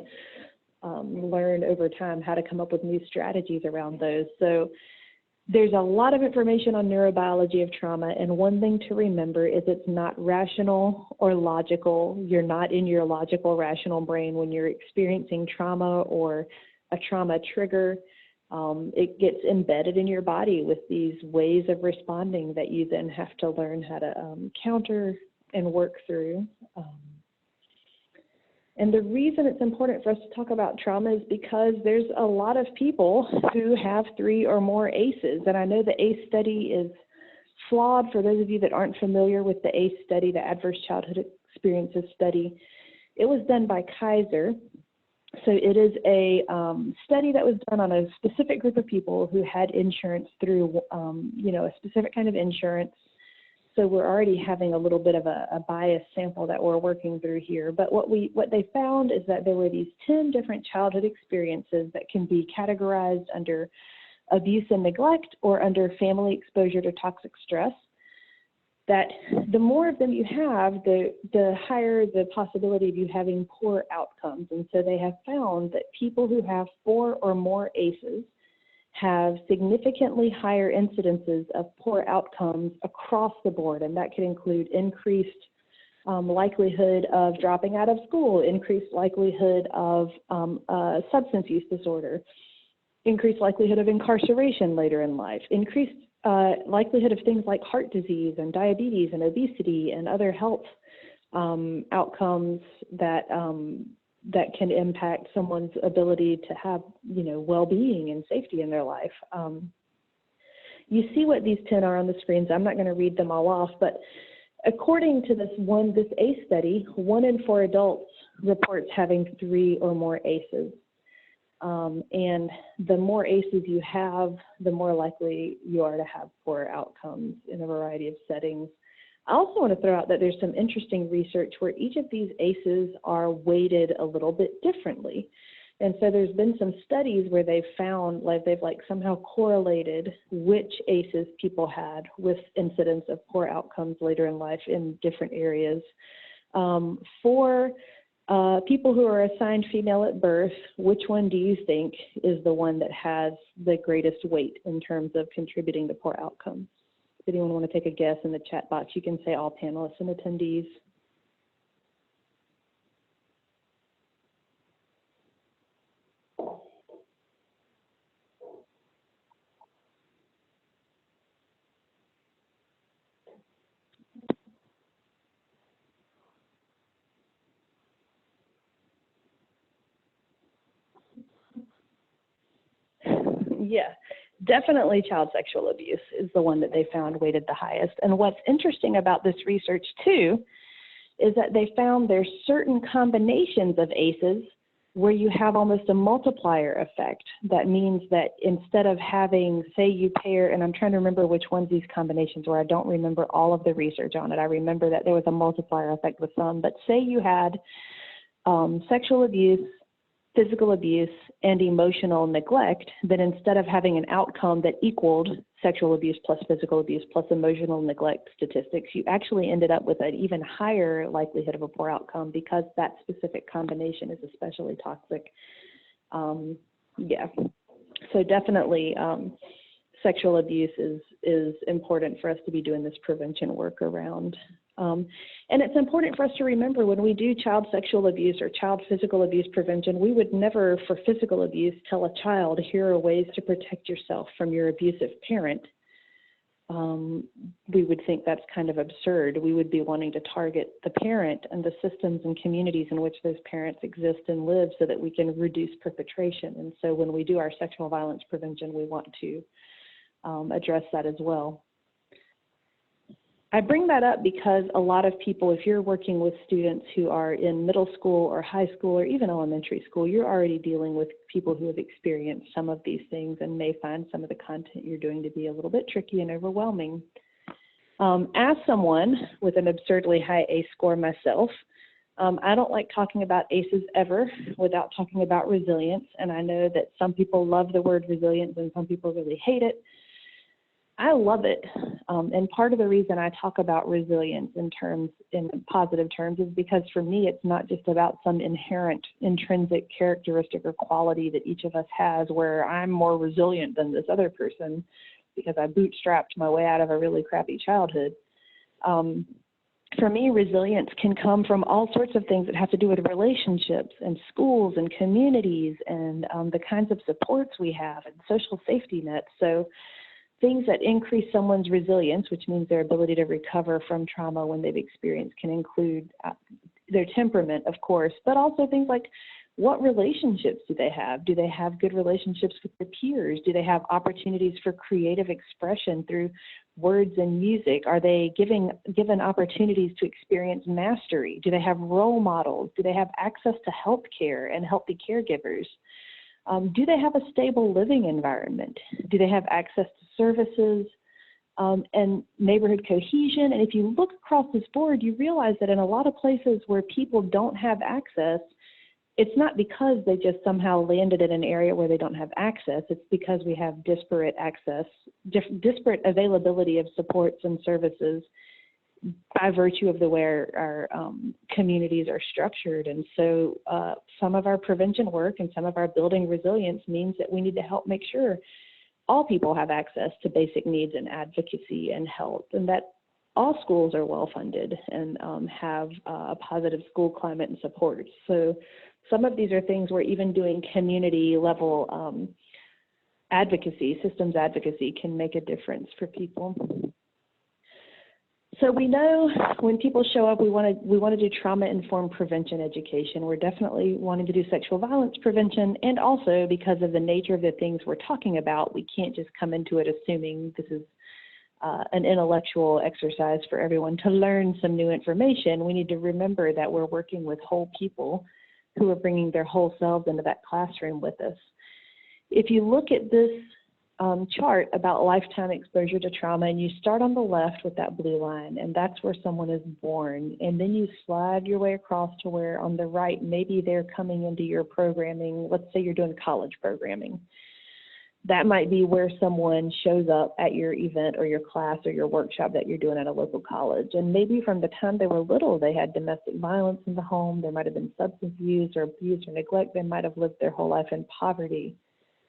learn over time how to come up with new strategies around those. So there's a lot of information on neurobiology of trauma, and one thing to remember is it's not rational or logical. You're not in your logical, rational brain when you're experiencing trauma or a trauma trigger. It gets embedded in your body with these ways of responding that you then have to learn how to counter and work through. And the reason it's important for us to talk about trauma is because there's a lot of people who have 3 or more ACEs. And I know the ACE study is flawed. For those of you that aren't familiar with the ACE study, the Adverse Childhood Experiences Study, it was done by Kaiser. So it is a study that was done on a specific group of people who had insurance through, a specific kind of insurance. So we're already having a little bit of a biased sample that we're working through here. But what they found is that there were these 10 different childhood experiences that can be categorized under abuse and neglect or under family exposure to toxic stress. That the more of them you have, the higher the possibility of you having poor outcomes. And so they have found that people who have 4 or more ACEs have significantly higher incidences of poor outcomes across the board. And that could include increased likelihood of dropping out of school, increased likelihood of substance use disorder, increased likelihood of incarceration later in life, increased likelihood of things like heart disease and diabetes and obesity and other health outcomes that can impact someone's ability to have, well-being and safety in their life. You see what these 10 are on the screens. I'm not going to read them all off, but according to this ACE study, 1 in 4 adults reports having 3 or more ACEs. And the more ACEs you have, the more likely you are to have poor outcomes in a variety of settings. I also want to throw out that there's some interesting research where each of these ACEs are weighted a little bit differently. And so there's been some studies where they've found, they've somehow correlated which ACEs people had with incidence of poor outcomes later in life in different areas. For People who are assigned female at birth, which one do you think is the one that has the greatest weight in terms of contributing to poor outcomes? If anyone want to take a guess in the chat box, you can say all panelists and attendees. Yeah, definitely child sexual abuse is the one that they found weighted the highest. And what's interesting about this research too is that they found there's certain combinations of ACEs where you have almost a multiplier effect. That means that instead of having, say you pair, and I'm trying to remember which ones these combinations were, I don't remember all of the research on it. I remember that there was a multiplier effect with some, but say you had sexual abuse, physical abuse, and emotional neglect, then instead of having an outcome that equaled sexual abuse plus physical abuse plus emotional neglect statistics, you actually ended up with an even higher likelihood of a poor outcome because that specific combination is especially toxic. Yeah, so definitely sexual abuse is important for us to be doing this prevention work around. And it's important for us to remember when we do child sexual abuse or child physical abuse prevention, we would never, for physical abuse, tell a child, here are ways to protect yourself from your abusive parent. We would think that's kind of absurd. We would be wanting to target the parent and the systems and communities in which those parents exist and live so that we can reduce perpetration. And so when we do our sexual violence prevention, we want to address that as well. I bring that up because a lot of people, if you're working with students who are in middle school or high school or even elementary school, you're already dealing with people who have experienced some of these things and may find some of the content you're doing to be a little bit tricky and overwhelming. As someone with an absurdly high ACE score myself, I don't like talking about ACEs ever without talking about resilience. And I know that some people love the word resilience and some people really hate it. I love it, and part of the reason I talk about resilience in positive terms is because for me it's not just about some inherent intrinsic characteristic or quality that each of us has where I'm more resilient than this other person because I bootstrapped my way out of a really crappy childhood. For me, resilience can come from all sorts of things that have to do with relationships and schools and communities and the kinds of supports we have and social safety nets. So things that increase someone's resilience, which means their ability to recover from trauma when they've experienced, can include their temperament, of course, but also things like what relationships do they have? Do they have good relationships with their peers? Do they have opportunities for creative expression through words and music? Are they given opportunities to experience mastery? Do they have role models? Do they have access to health care and healthy caregivers? Do they have a stable living environment? Do they have access to services and neighborhood cohesion? And if you look across this board, you realize that in a lot of places where people don't have access, it's not because they just somehow landed in an area where they don't have access. It's because we have disparate access, disparate availability of supports and services by virtue of the way our communities are structured. And so some of our prevention work and some of our building resilience means that we need to help make sure all people have access to basic needs and advocacy and health, and that all schools are well funded and have a positive school climate and support. So some of these are things where even doing community level advocacy, systems advocacy, can make a difference for people. So we know when people show up, we want to do trauma-informed prevention education. We're definitely wanting to do sexual violence prevention, and also because of the nature of the things we're talking about, we can't just come into it assuming this is an intellectual exercise for everyone to learn some new information. We need to remember that we're working with whole people who are bringing their whole selves into that classroom with us. If you look at this chart about lifetime exposure to trauma, and you start on the left with that blue line, and that's where someone is born, and then you slide your way across to where on the right, maybe they're coming into your programming. Let's say you're doing college programming. That might be where someone shows up at your event or your class or your workshop that you're doing at a local college. And maybe from the time they were little, they had domestic violence in the home. There might have been substance use or abuse or neglect. They might have lived their whole life in poverty,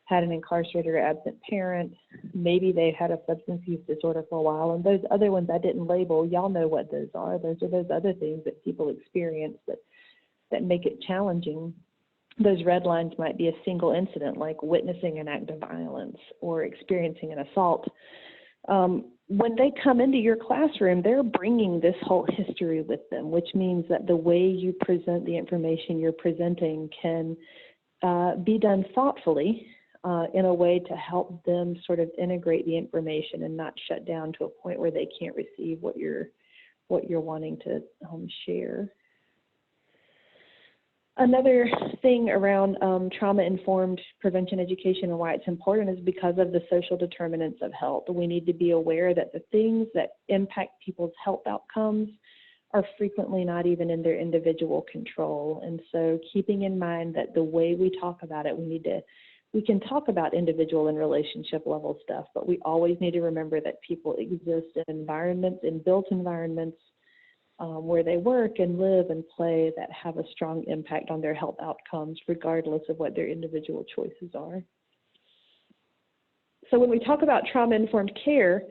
had an incarcerated or absent parent. Maybe they had a substance use disorder for a while. And those other ones I didn't label, y'all know what those are. Those are those other things that people experience that make it challenging. Those red lines might be a single incident, like witnessing an act of violence or experiencing an assault. When they come into your classroom, they're bringing this whole history with them, which means that the way you present the information you're presenting can be done thoughtfully in a way to help them sort of integrate the information and not shut down to a point where they can't receive what you're wanting to share. Another thing around trauma-informed prevention education and why it's important is because of the social determinants of health. We need to be aware that the things that impact people's health outcomes are frequently not even in their individual control. And so keeping in mind that the way we talk about it, we can talk about individual and relationship level stuff, but we always need to remember that people exist in environments, in built environments, where they work and live and play that have a strong impact on their health outcomes, regardless of what their individual choices are. So when we talk about trauma-informed care,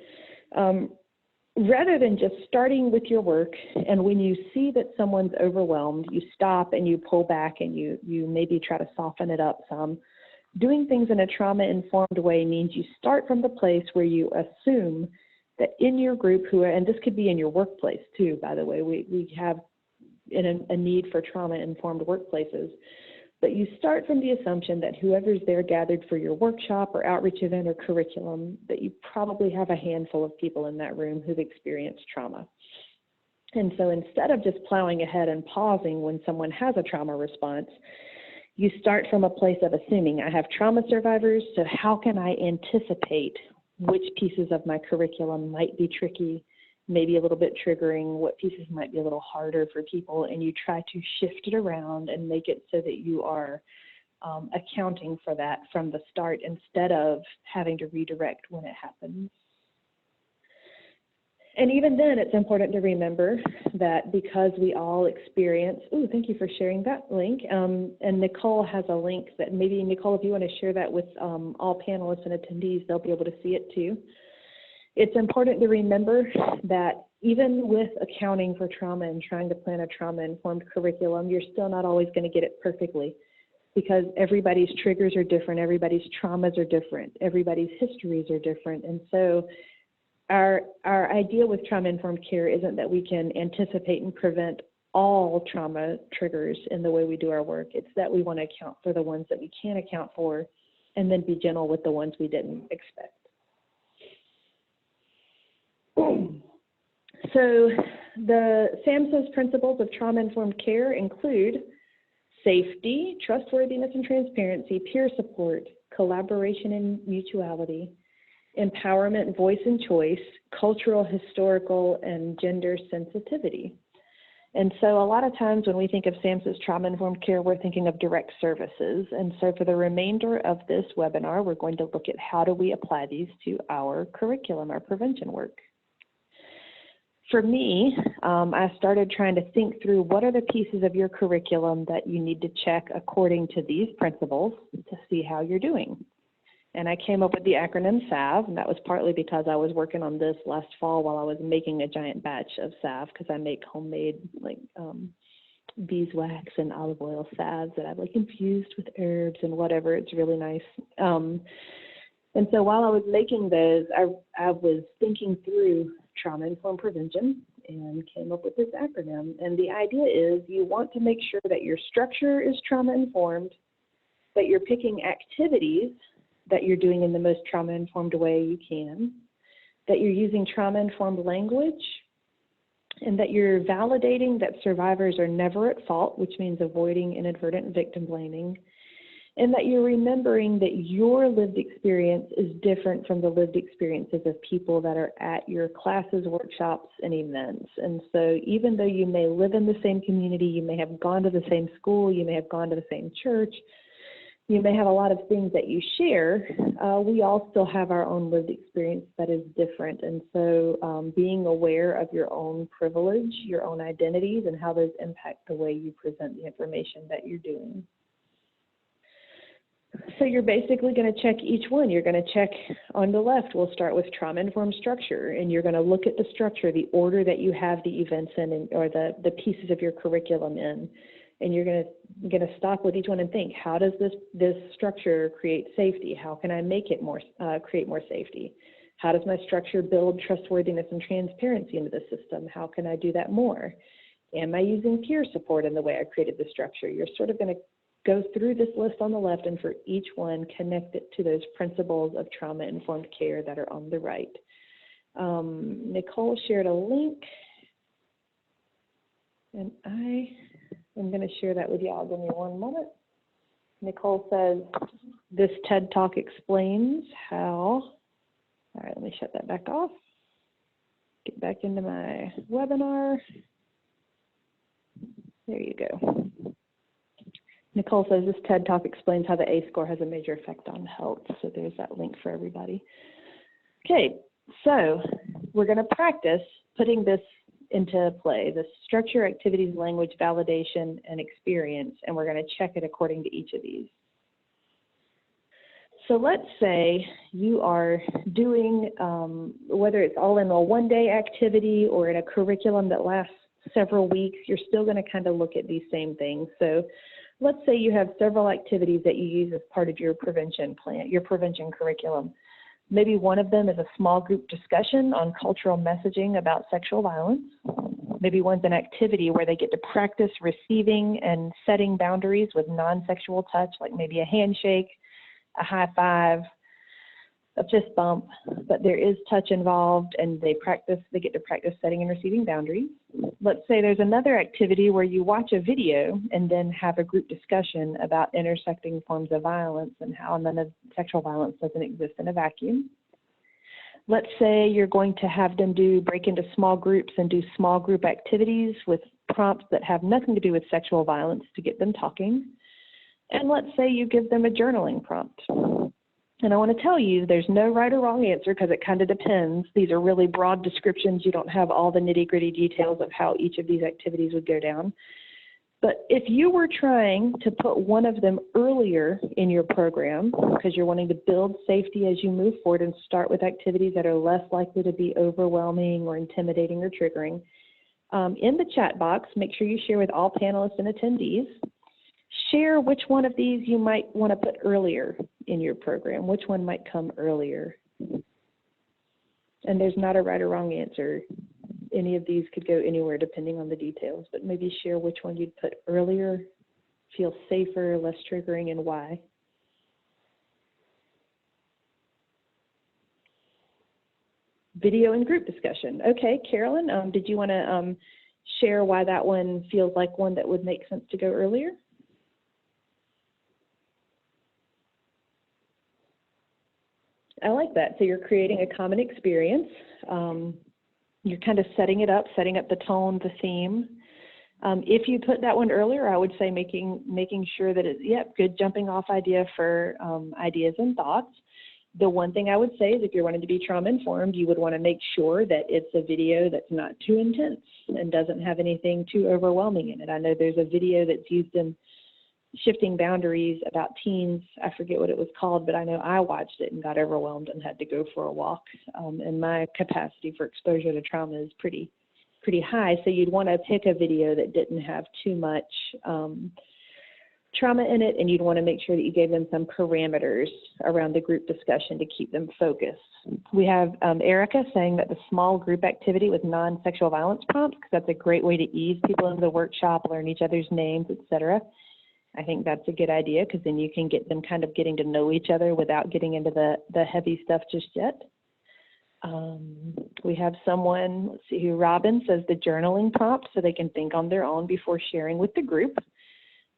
rather than just starting with your work, and when you see that someone's overwhelmed, you stop and you pull back and you maybe try to soften it up some. Doing things in a trauma-informed way means you start from the place where you assume that in your group and this could be in your workplace too, by the way, we have a need for trauma-informed workplaces, but you start from the assumption that whoever's there gathered for your workshop or outreach event or curriculum, that you probably have a handful of people in that room who've experienced trauma. And so instead of just plowing ahead and pausing when someone has a trauma response, you start from a place of assuming I have trauma survivors, so how can I anticipate which pieces of my curriculum might be tricky, maybe a little bit triggering, what pieces might be a little harder for people, and you try to shift it around and make it so that you are accounting for that from the start instead of having to redirect when it happens. And even then, it's important to remember that because we all experience, thank you for sharing that link. And Nicole has a link that maybe, Nicole, if you want to share that with all panelists and attendees, they'll be able to see it too. It's important to remember that even with accounting for trauma and trying to plan a trauma-informed curriculum, you're still not always going to get it perfectly because everybody's triggers are different, everybody's traumas are different, everybody's histories are different. And so our idea with trauma-informed care isn't that we can anticipate and prevent all trauma triggers in the way we do our work. It's that we want to account for the ones that we can account for and then be gentle with the ones we didn't expect. So the SAMHSA's principles of trauma-informed care include safety, trustworthiness and transparency, peer support, collaboration and mutuality, empowerment, voice and choice, cultural, historical, and gender sensitivity. And so a lot of times when we think of SAMHSA's trauma-informed care, we're thinking of direct services. And so for the remainder of this webinar, we're going to look at how do we apply these to our curriculum, our prevention work. For me, I started trying to think through what are the pieces of your curriculum that you need to check according to these principles to see how you're doing. And I came up with the acronym SALVE, and that was partly because I was working on this last fall while I was making a giant batch of salve, because I make homemade beeswax and olive oil salves that I've infused with herbs and whatever. It's really nice. And so while I was making those, I was thinking through trauma-informed prevention and came up with this acronym. And the idea is you want to make sure that your structure is trauma-informed, that you're picking activities that you're doing in the most trauma-informed way you can, that you're using trauma-informed language, and that you're validating that survivors are never at fault, which means avoiding inadvertent victim blaming, and that you're remembering that your lived experience is different from the lived experiences of people that are at your classes, workshops, and events. And so even though you may live in the same community, you may have gone to the same school, you may have gone to the same church, You may have a lot of things that you share. We all still have our own lived experience that is different. And so being aware of your own privilege, your own identities, and how those impact the way you present the information that you're doing. So you're basically going to check each one. You're going to check on the left. We'll start with trauma-informed structure, and you're going to look at the structure, the order that you have the events in, or the pieces of your curriculum in. And you're going to stop with each one and think, how does this structure create safety? How can I make it create more safety? How does my structure build trustworthiness and transparency into the system? How can I do that more? Am I using peer support in the way I created the structure? You're sort of going to go through this list on the left, and for each one, connect it to those principles of trauma-informed care that are on the right. Nicole shared a link, and I'm going to share that with y'all. Give me one moment. Nicole says, this TED Talk explains how. All right, let me shut that back off. Get back into my webinar. There you go. Nicole says, this TED Talk explains how the A score has a major effect on health. So there's that link for everybody. Okay, so we're going to practice putting this into play, the structure, activities, language, validation, and experience, and we're going to check it according to each of these. So let's say you are doing, whether it's all in a one-day activity or in a curriculum that lasts several weeks, you're still going to kind of look at these same things. So let's say you have several activities that you use as part of your prevention plan, your prevention curriculum. Maybe one of them is a small group discussion on cultural messaging about sexual violence. Maybe one's an activity where they get to practice receiving and setting boundaries with non-sexual touch, like maybe a handshake, a high five, a fist bump, but there is touch involved, and they get to practice setting and receiving boundaries. Let's say there's another activity where you watch a video and then have a group discussion about intersecting forms of violence and how none of sexual violence doesn't exist in a vacuum. Let's say you're going to have them break into small groups and do small group activities with prompts that have nothing to do with sexual violence to get them talking. And let's say you give them a journaling prompt. And I want to tell you, there's no right or wrong answer because it kind of depends. These are really broad descriptions. You don't have all the nitty-gritty details of how each of these activities would go down. But if you were trying to put one of them earlier in your program because you're wanting to build safety as you move forward and start with activities that are less likely to be overwhelming or intimidating or triggering, in the chat box, make sure you share with all panelists and attendees. Share which one of these you might want to put earlier in your program, which one might come earlier. And there's not a right or wrong answer. Any of these could go anywhere depending on the details, but maybe share which one you'd put earlier, feel safer, less triggering, and why. Video and group discussion. Okay, Carolyn, did you want to share why that one feels like one that would make sense to go earlier? I like that. So you're creating a common experience. You're kind of setting it up, setting up the tone, the theme. If you put that one earlier, I would say making sure that it's, good jumping off idea for ideas and thoughts. The one thing I would say is if you're wanting to be trauma informed, you would want to make sure that it's a video that's not too intense and doesn't have anything too overwhelming in it. I know there's a video that's used in Shifting Boundaries about teens. I forget what it was called, but I know I watched it and got overwhelmed and had to go for a walk. And my capacity for exposure to trauma is pretty high, so you'd want to pick a video that didn't have too much trauma in it, and you'd want to make sure that you gave them some parameters around the group discussion to keep them focused. We have Erica saying that the small group activity with non-sexual violence prompts, because that's a great way to ease people into the workshop, learn each other's names, etc. I think that's a good idea because then you can get them kind of getting to know each other without getting into the heavy stuff just yet. We have someone, let's see who, Robin says the journaling prompt so they can think on their own before sharing with the group.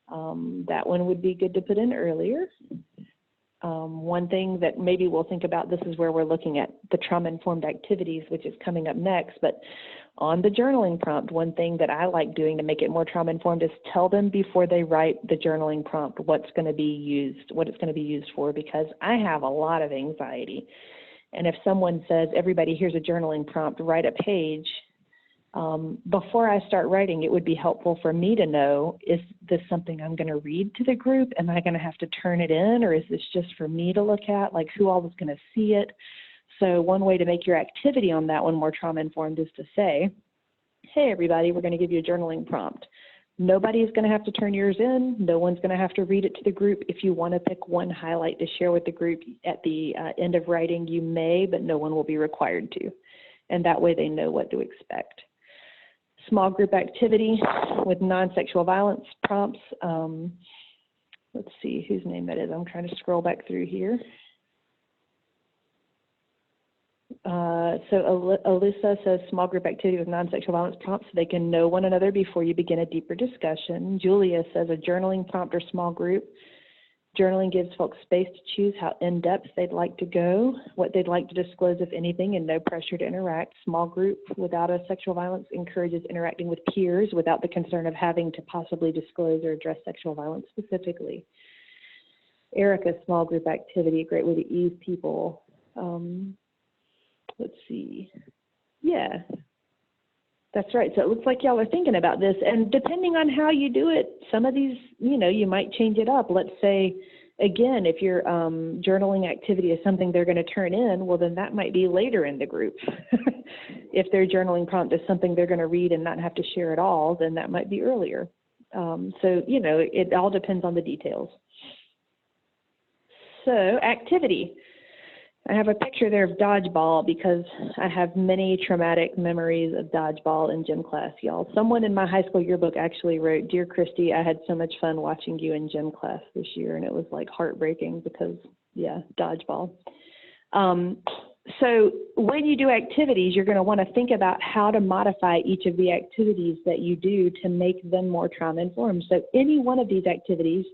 That one would be good to put in earlier. One thing that maybe we'll think about, this is where we're looking at the trauma-informed activities, which is coming up next, but on the journaling prompt, one thing that I like doing to make it more trauma-informed is tell them before they write the journaling prompt what's going to be used, what it's going to be used for, because I have a lot of anxiety. And if someone says, everybody, here's a journaling prompt, write a page, before I start writing, it would be helpful for me to know, is this something I'm going to read to the group? Am I going to have to turn it in, or is this just for me to look at? Like, who all is going to see it? So one way to make your activity on that one more trauma-informed is to say, hey, everybody, we're going to give you a journaling prompt. Nobody's going to have to turn yours in. No one's going to have to read it to the group. If you want to pick one highlight to share with the group at the end of writing, you may, but no one will be required to. And that way they know what to expect. Small group activity with non-sexual violence prompts. Let's see whose name that is. I'm trying to scroll back through here. So Alyssa says small group activity with non-sexual violence prompts so they can know one another before you begin a deeper discussion. Julia says a journaling prompt or small group. Journaling gives folks space to choose how in-depth they'd like to go, what they'd like to disclose, if anything, and no pressure to interact. Small group without a sexual violence encourages interacting with peers without the concern of having to possibly disclose or address sexual violence specifically. Erica's small group activity, a great way to ease people. Let's see. Yeah, that's right. So it looks like y'all are thinking about this. And depending on how you do it, some of these, you might change it up. Let's say, again, if your journaling activity is something they're going to turn in, well, then that might be later in the group. If their journaling prompt is something they're going to read and not have to share at all, then that might be earlier. So, it all depends on the details. So, activity. I have a picture there of dodgeball because I have many traumatic memories of dodgeball in gym class, y'all. Someone in my high school yearbook actually wrote, "Dear Christy, I had so much fun watching you in gym class this year," and it was like heartbreaking because, yeah, dodgeball. So when you do activities, you're going to want to think about how to modify each of the activities that you do to make them more trauma-informed. So any one of these activities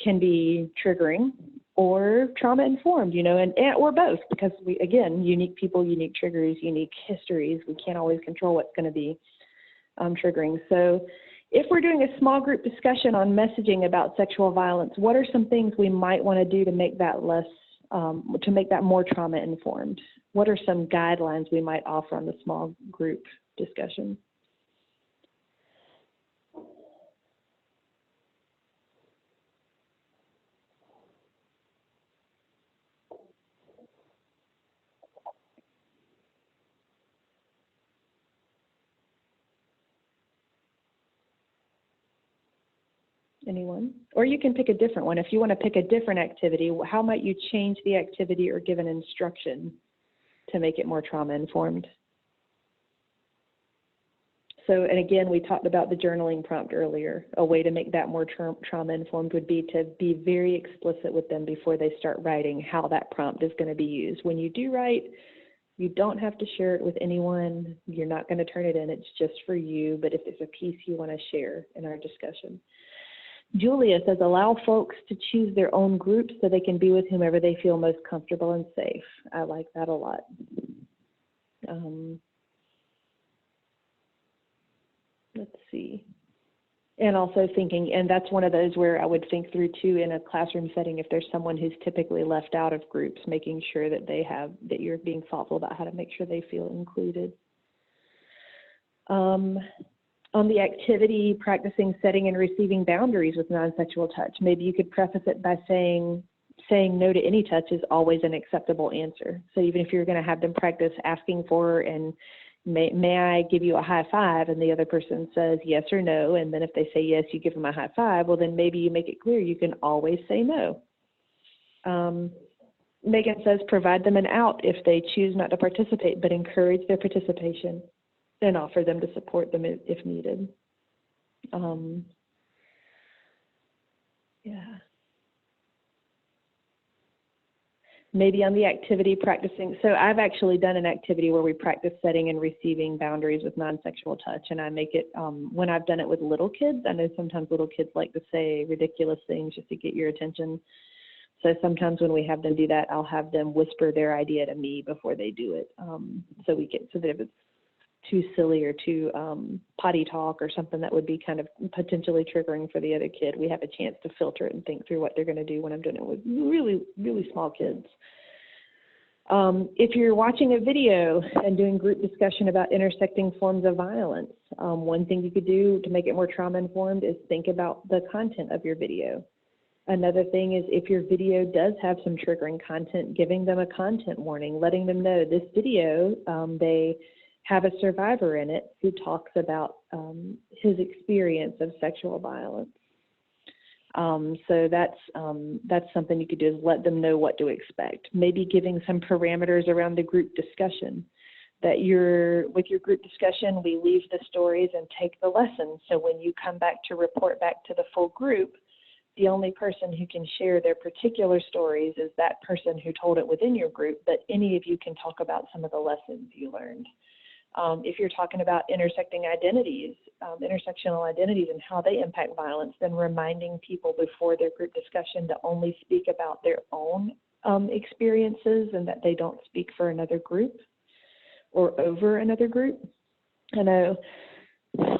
can be triggering or trauma-informed, or both, because we, again, unique people, unique triggers, unique histories. We can't always control what's going to be triggering. So if we're doing a small group discussion on messaging about sexual violence, what are some things we might want to do to make that to make that more trauma-informed? What are some guidelines we might offer on the small group discussion? Anyone? Or you can pick a different one. If you want to pick a different activity, how might you change the activity or give an instruction to make it more trauma-informed? So, and again, we talked about the journaling prompt earlier. A way to make that more trauma-informed would be to be very explicit with them before they start writing how that prompt is going to be used. When you do write, you don't have to share it with anyone. You're not going to turn it in. It's just for you. But if there's a piece you want to share in our discussion. Julia says, allow folks to choose their own groups so they can be with whomever they feel most comfortable and safe. I like that a lot. Let's see. And also thinking, and that's one of those where I would think through too in a classroom setting, if there's someone who's typically left out of groups, making sure that that you're being thoughtful about how to make sure they feel included. On the activity, practicing setting and receiving boundaries with non-sexual touch, maybe you could preface it by saying no to any touch is always an acceptable answer. So even if you're going to have them practice asking for and may I give you a high five, and the other person says yes or no, and then if they say yes, you give them a high five, well then maybe you make it clear you can always say no. Megan says provide them an out if they choose not to participate, but encourage their participation and offer them to support them if needed. Yeah. Maybe on the activity practicing, so I've actually done an activity where we practice setting and receiving boundaries with non-sexual touch, and I make it, when I've done it with little kids, I know sometimes little kids like to say ridiculous things just to get your attention. So sometimes when we have them do that, I'll have them whisper their idea to me before they do it. So that if it's too silly or too potty talk or something that would be kind of potentially triggering for the other kid, we have a chance to filter it and think through what they're going to do when I'm doing it with really, really small kids. If you're watching a video and doing group discussion about intersecting forms of violence, one thing you could do to make it more trauma-informed is think about the content of your video. Another thing is if your video does have some triggering content, giving them a content warning, letting them know this video, they have a survivor in it who talks about his experience of sexual violence. So that's something you could do, is let them know what to expect. Maybe giving some parameters around the group discussion, that with your group discussion, we leave the stories and take the lessons. So when you come back to report back to the full group, the only person who can share their particular stories is that person who told it within your group, but any of you can talk about some of the lessons you learned. If you're talking about intersecting identities, intersectional identities and how they impact violence, then reminding people before their group discussion to only speak about their own experiences and that they don't speak for another group or over another group. I know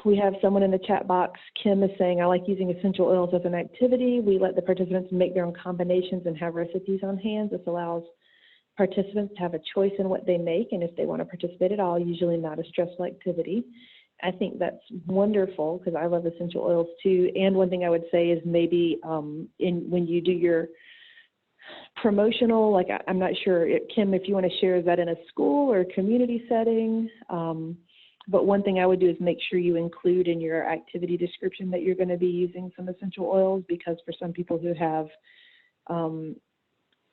we have someone in the chat box, Kim, is saying, I like using essential oils as an activity. We let the participants make their own combinations and have recipes on hand. This allows participants to have a choice in what they make, and if they want to participate at all, usually not a stressful activity. I think that's wonderful because I love essential oils too. And one thing I would say is maybe when you do your promotional, like I'm not sure, Kim, if you want to share, is that in a school or a community setting? But one thing I would do is make sure you include in your activity description that you're going to be using some essential oils, because for some people who have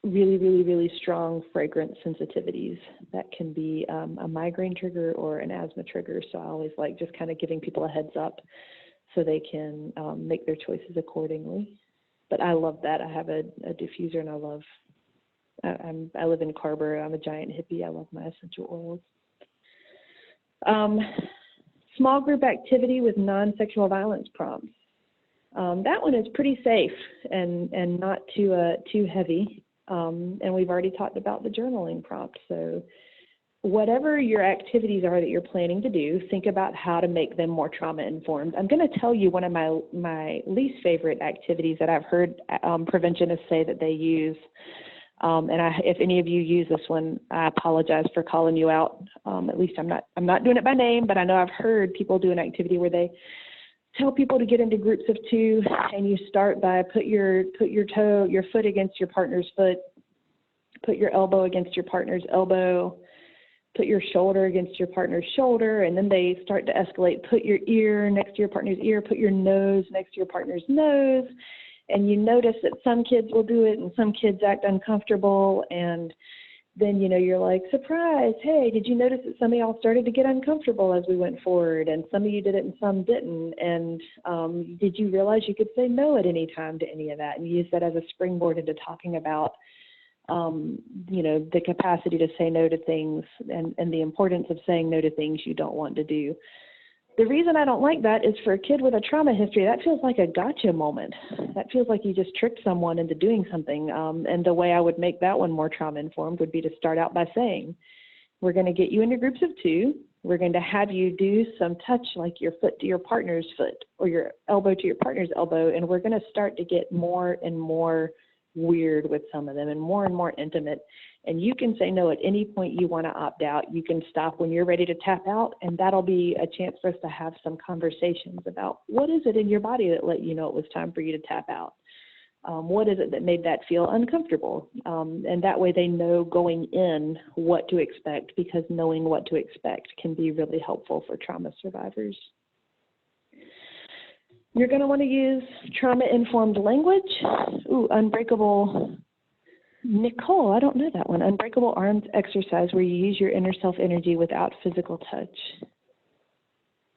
really, really, really strong fragrance sensitivities, that can be a migraine trigger or an asthma trigger. So I always like just kind of giving people a heads up so they can make their choices accordingly. But I love that. I have a diffuser, and I live in Carver. I'm a giant hippie. I love my essential oils. Small group activity with non-sexual violence prompts. That one is pretty safe and not too heavy. And we've already talked about the journaling prompt. So whatever your activities are that you're planning to do, think about how to make them more trauma-informed. I'm going to tell you one of my least favorite activities that I've heard preventionists say that they use. If any of you use this one, I apologize for calling you out. At least I'm not doing it by name, but I know I've heard people do an activity where they tell people to get into groups of two, and you start by put your foot against your partner's foot, put your elbow against your partner's elbow, put your shoulder against your partner's shoulder, and then they start to escalate. Put your ear next to your partner's ear, put your nose next to your partner's nose. And you notice that some kids will do it and some kids act uncomfortable, and then, you're like, surprise, hey, did you notice that some of y'all started to get uncomfortable as we went forward, and some of you did it and some didn't, and did you realize you could say no at any time to any of that, and use that as a springboard into talking about, the capacity to say no to things and the importance of saying no to things you don't want to do. The reason I don't like that is for a kid with a trauma history, that feels like a gotcha moment. That feels like you just tricked someone into doing something. And the way I would make that one more trauma-informed would be to start out by saying, we're going to get you into groups of two. We're going to have you do some touch, like your foot to your partner's foot or your elbow to your partner's elbow. And we're going to start to get more and more weird with some of them and more intimate. And you can say no at any point you want to opt out. You can stop when you're ready to tap out, and that'll be a chance for us to have some conversations about what is it in your body that let you know it was time for you to tap out. What is it that made that feel uncomfortable? And that way they know going in what to expect, because knowing what to expect can be really helpful for trauma survivors. You're going to want to use trauma-informed language. Ooh, unbreakable. Nicole, I don't know that one. Unbreakable arms exercise where you use your inner self energy without physical touch.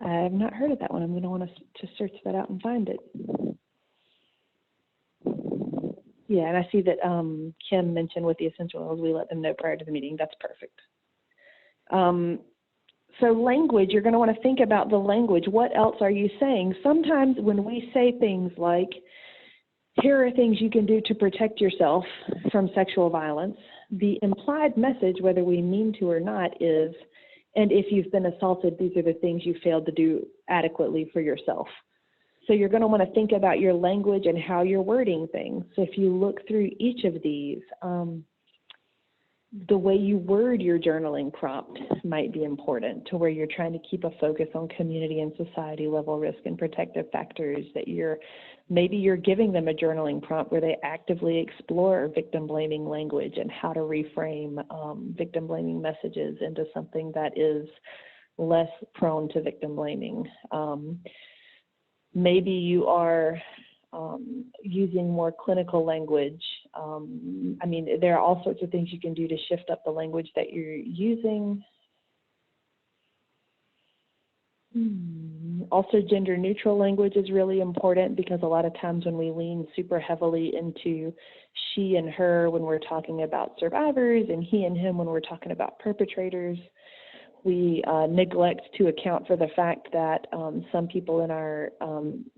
I have not heard of that one. I'm going to want to search that out and find it. Yeah, and I see that Kim mentioned with the essential oils, we let them know prior to the meeting. That's perfect. So language, you're going to want to think about the language. What else are you saying? Sometimes when we say things like, Here are things you can do to protect yourself from sexual violence. The implied message, whether we mean to or not, is, and if you've been assaulted, these are the things you failed to do adequately for yourself. So you're going to want to think about your language and how you're wording things. So if you look through each of these, the way you word your journaling prompt might be important, to where you're trying to keep a focus on community and society level risk and protective factors, that maybe you're giving them a journaling prompt where they actively explore victim blaming language and how to reframe victim blaming messages into something that is less prone to victim blaming. Maybe you are using more clinical language. I mean, there are all sorts of things you can do to shift up the language that you're using. Also, gender neutral language is really important, because a lot of times when we lean super heavily into she and her when we're talking about survivors, and he and him when we're talking about perpetrators, we neglect to account for the fact that some people in our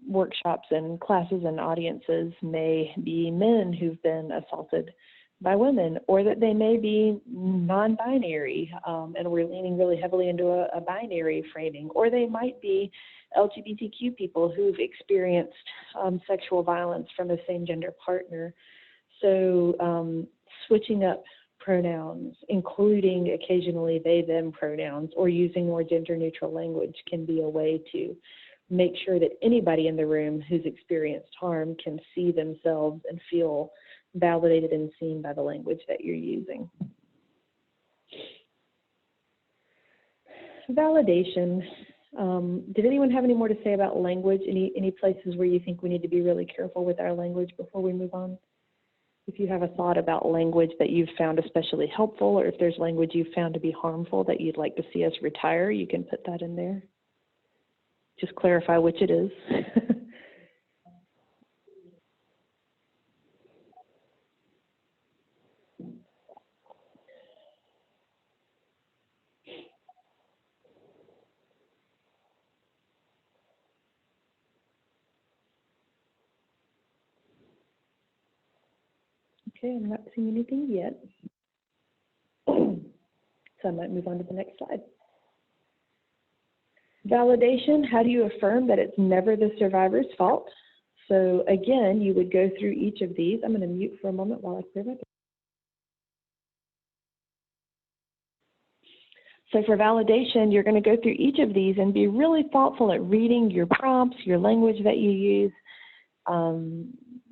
workshops and classes and audiences may be men who've been assaulted by women, or that they may be non-binary, and we're leaning really heavily into a binary framing, or they might be LGBTQ people who've experienced sexual violence from a same-gender partner. So switching up pronouns, including occasionally they, them pronouns, or using more gender-neutral language can be a way to make sure that anybody in the room who's experienced harm can see themselves and feel validated and seen by the language that you're using. Validation. Did anyone have any more to say about language? Any places where you think we need to be really careful with our language before we move on? If you have a thought about language that you've found especially helpful, or if there's language you've found to be harmful that you'd like to see us retire, you can put that in there. Just clarify which it is. Okay, I'm not seeing anything yet. So I might move on to the next slide. Validation, how do you affirm that it's never the survivor's fault? So again, you would go through each of these. I'm going to mute for a moment while I clear my throat. So for validation, you're going to go through each of these and be really thoughtful at reading your prompts, your language that you use,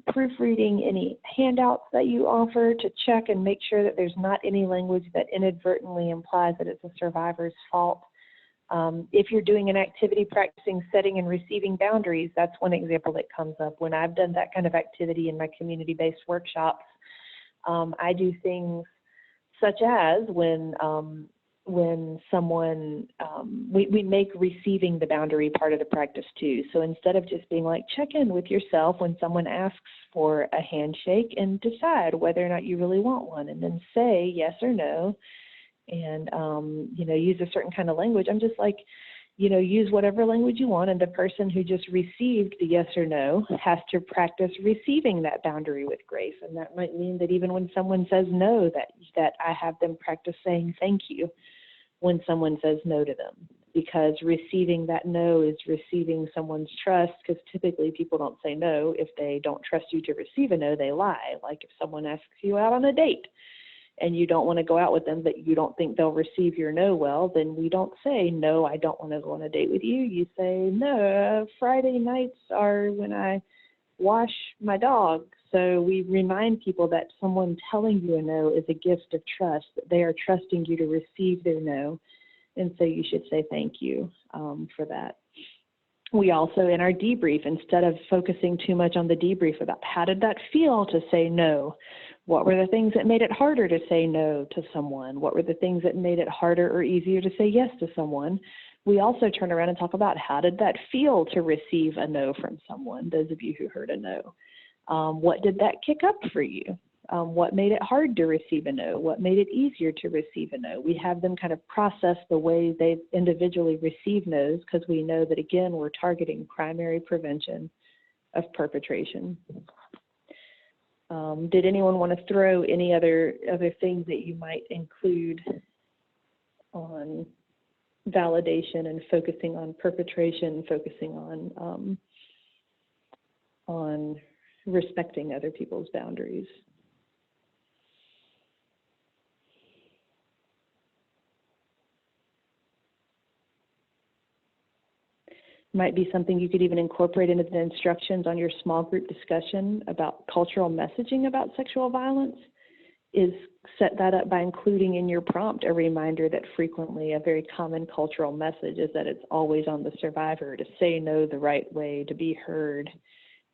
proofreading any handouts that you offer to check and make sure that there's not any language that inadvertently implies that it's a survivor's fault. If you're doing an activity practicing setting and receiving boundaries, that's one example that comes up. When I've done that kind of activity in my community-based workshops, I do things such as when someone, we make receiving the boundary part of the practice too. So instead of just being like, check in with yourself when someone asks for a handshake and decide whether or not you really want one, and then say yes or no, and, you know, use a certain kind of language. I'm just like, you know, use whatever language you want, and the person who just received the yes or no has to practice receiving that boundary with grace. And that might mean that even when someone says no, that I have them practice saying thank you when someone says no to them, because receiving that no is receiving someone's trust, because typically people don't say no. If they don't trust you to receive a no, they lie. Like if someone asks you out on a date and you don't want to go out with them, but you don't think they'll receive your no well, then we don't say, no, I don't want to go on a date with you. You say, no, Friday nights are when I wash my dog. So we remind people that someone telling you a no is a gift of trust, that they are trusting you to receive their no. And so you should say thank you for that. We also, in our debrief, instead of focusing too much on the debrief about how did that feel to say no, what were the things that made it harder to say no to someone? What were the things that made it harder or easier to say yes to someone? We also turn around and talk about how did that feel to receive a no from someone, those of you who heard a no. What did that kick up for you? What made it hard to receive a no? What made it easier to receive a no? We have them kind of process the way they individually receive no's, because we know that, again, we're targeting primary prevention of perpetration. Did anyone want to throw any other things that you might include on validation and focusing on perpetration, focusing on respecting other people's boundaries? Might be something you could even incorporate into the instructions on your small group discussion about cultural messaging about sexual violence, is set that up by including in your prompt a reminder that frequently a very common cultural message is that it's always on the survivor to say no the right way, to be heard.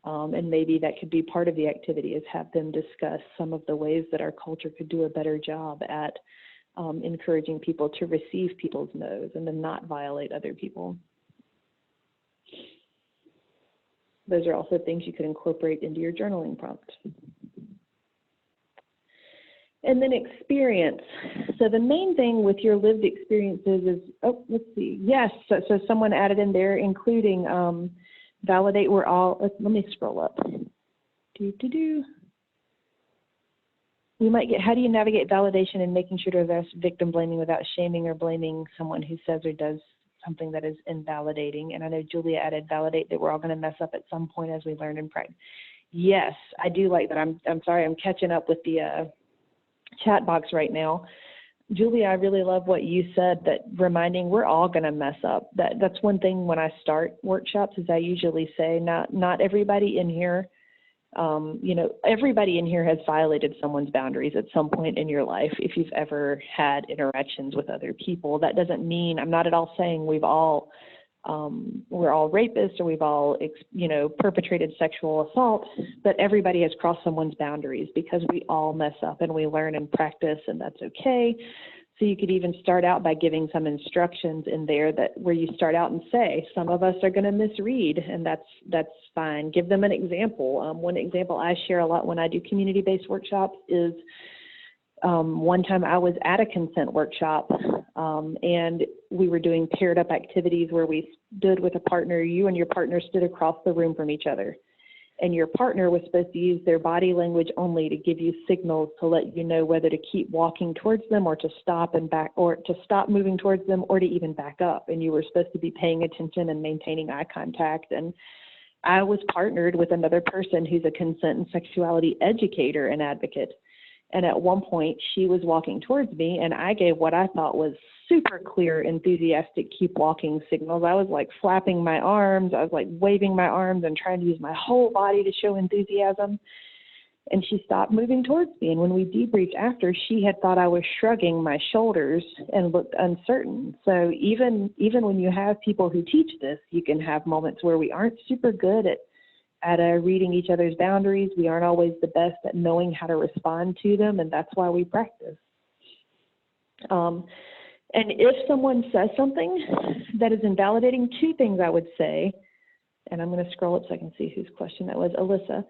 And maybe that could be part of the activity, is have them discuss some of the ways that our culture could do a better job at encouraging people to receive people's no's and to not violate other people. Those are also things you could incorporate into your journaling prompt. And then experience. So the main thing with your lived experiences is, oh, let's see. Yes, so someone added in there, including validate we're all, let me scroll up. We might get, how do you navigate validation and making sure to address victim blaming without shaming or blaming someone who says or does something that is invalidating? And I know Julia added validate that we're all going to mess up at some point as we learn and practice. Yes, I do like that. I'm sorry, I'm catching up with the chat box right now. Julia, I really love what you said, that reminding we're all going to mess up. That's one thing when I start workshops, is I usually say not everybody in here, everybody in here has violated someone's boundaries at some point in your life. If you've ever had interactions with other people, that doesn't mean, I'm not at all saying we're all rapists or we've all, perpetrated sexual assault, but everybody has crossed someone's boundaries, because we all mess up and we learn and practice, and that's okay. So you could even start out by giving some instructions in there where you start out and say, some of us are going to misread, and that's fine. Give them an example. One example I share a lot when I do community-based workshops is one time I was at a consent workshop, and we were doing paired up activities where we stood with a partner. You and your partner stood across the room from each other, and your partner was supposed to use their body language only to give you signals to let you know whether to keep walking towards them or to stop and back, or to stop moving towards them, or to even back up. And you were supposed to be paying attention and maintaining eye contact. And I was partnered with another person who's a consent and sexuality educator and advocate. And at one point, she was walking towards me, and I gave what I thought was super clear, enthusiastic, keep walking signals. I was like flapping my arms. I was like waving my arms and trying to use my whole body to show enthusiasm. And she stopped moving towards me. And when we debriefed after, she had thought I was shrugging my shoulders and looked uncertain. So even when you have people who teach this, you can have moments where we aren't super good at reading each other's boundaries. We aren't always the best at knowing how to respond to them, and that's why we practice. And if someone says something that is invalidating, two things I would say, and I'm going to scroll up so I can see whose question that was, Alyssa.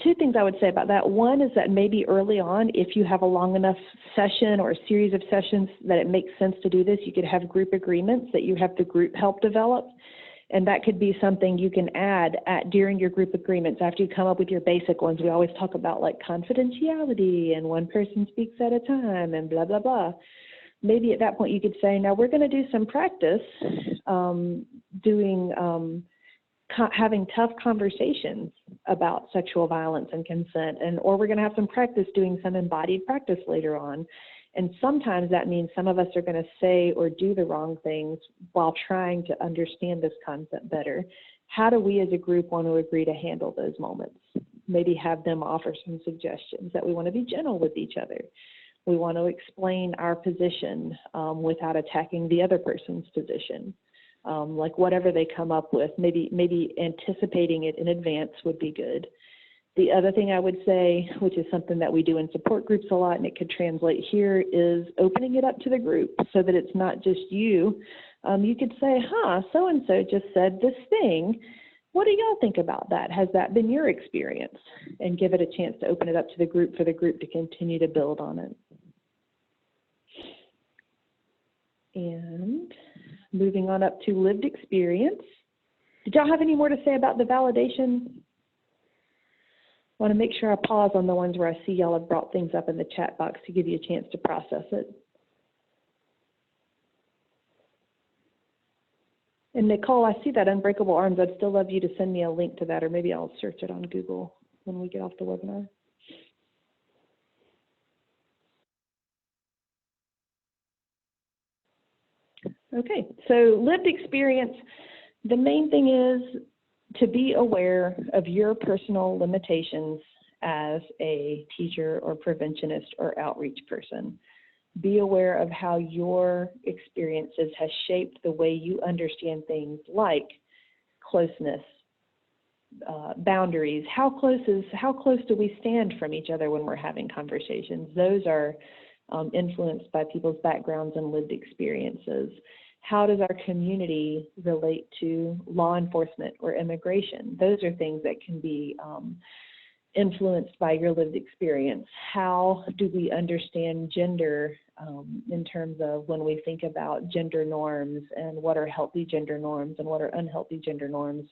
Two things I would say about that. One is that maybe early on, if you have a long enough session or a series of sessions that it makes sense to do this, you could have group agreements that you have the group help develop. And that could be something you can add during your group agreements after you come up with your basic ones. We always talk about like confidentiality and one person speaks at a time and blah, blah, blah. Maybe at that point you could say, now we're going to do some practice having tough conversations about sexual violence and consent, or we're going to have some practice doing some embodied practice later on. And sometimes that means some of us are going to say or do the wrong things while trying to understand this concept better. How do we as a group want to agree to handle those moments? Maybe have them offer some suggestions that we want to be gentle with each other. We want to explain our position without attacking the other person's position. Like whatever they come up with, maybe anticipating it in advance would be good. The other thing I would say, which is something that we do in support groups a lot, and it could translate here, is opening it up to the group so that it's not just you. You could say, so-and-so just said this thing. What do y'all think about that? Has that been your experience? And give it a chance to open it up to the group for the group to continue to build on it. And moving on up to lived experience. Did y'all have any more to say about the validation? want to make sure I pause on the ones where I see y'all have brought things up in the chat box to give you a chance to process it. And Nicole, I see that Unbreakable Arms. I'd still love you to send me a link to that, or maybe I'll search it on Google when we get off the webinar. Okay, so lived experience, the main thing is to be aware of your personal limitations as a teacher or preventionist or outreach person. Be aware of how your experiences has shaped the way you understand things like closeness, boundaries. How close do we stand from each other when we're having conversations? Those are influenced by people's backgrounds and lived experiences. How does our community relate to law enforcement or immigration? Those are things that can be influenced by your lived experience. How do we understand gender in terms of when we think about gender norms and what are healthy gender norms and what are unhealthy gender norms?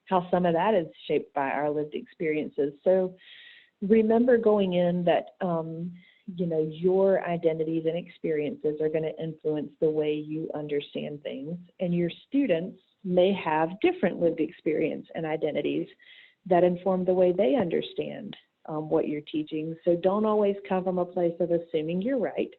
How some of that is shaped by our lived experiences. So remember going in that you know, your identities and experiences are going to influence the way you understand things, and your students may have different lived experience and identities that inform the way they understand what you're teaching. So don't always come from a place of assuming you're right.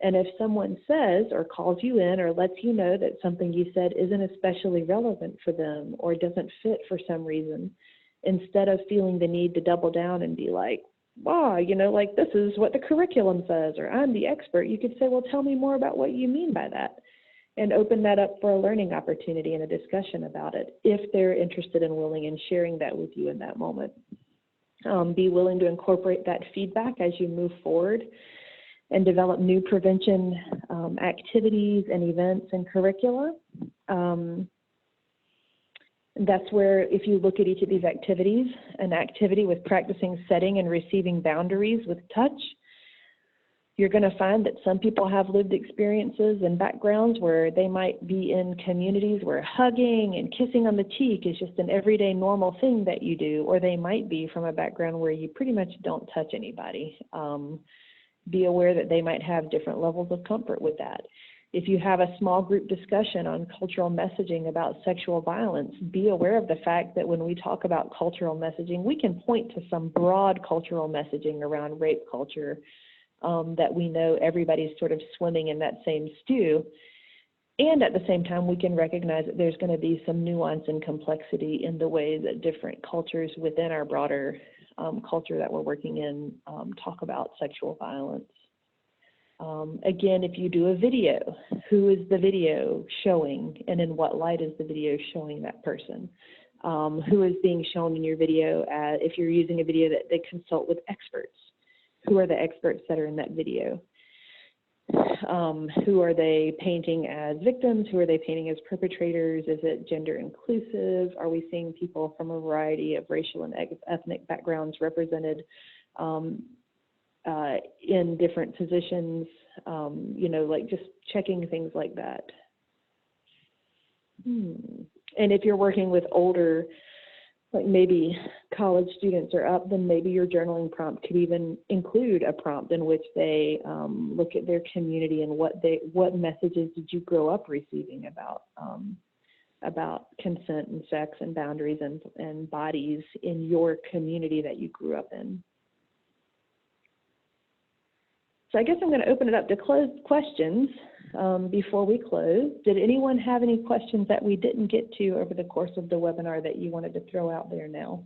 And if someone says or calls you in or lets you know that something you said isn't especially relevant for them or doesn't fit for some reason, instead of feeling the need to double down and be like, wow, you know, like this is what the curriculum says, or I'm the expert, you could say, well, tell me more about what you mean by that, and open that up for a learning opportunity and a discussion about it if they're interested and willing in sharing that with you in that moment. Be willing to incorporate that feedback as you move forward and develop new prevention activities and events and curricula. That's where, if you look at each of these activities, an activity with practicing setting and receiving boundaries with touch, you're going to find that some people have lived experiences and backgrounds where they might be in communities where hugging and kissing on the cheek is just an everyday normal thing that you do, or they might be from a background where you pretty much don't touch anybody. Be aware that they might have different levels of comfort with that. If you have a small group discussion on cultural messaging about sexual violence, be aware of the fact that when we talk about cultural messaging, we can point to some broad cultural messaging around rape culture that we know everybody's sort of swimming in that same stew. And at the same time, we can recognize that there's going to be some nuance and complexity in the way that different cultures within our broader culture that we're working in talk about sexual violence. Again, if you do a video, who is the video showing, and in what light is the video showing that person? Who is being shown in your video? If you're using a video that they consult with experts, who are the experts that are in that video? Who are they painting as victims? Who are they painting as perpetrators? Is it gender inclusive? Are we seeing people from a variety of racial and ethnic backgrounds represented in different positions? You know, like just checking things like that. And if you're working with older, like maybe college students are up, then maybe your journaling prompt could even include a prompt in which they look at their community and what messages did you grow up receiving about consent and sex and boundaries and bodies in your community that you grew up in. So I guess I'm going to open it up to questions before we close. Did anyone have any questions that we didn't get to over the course of the webinar that you wanted to throw out there now?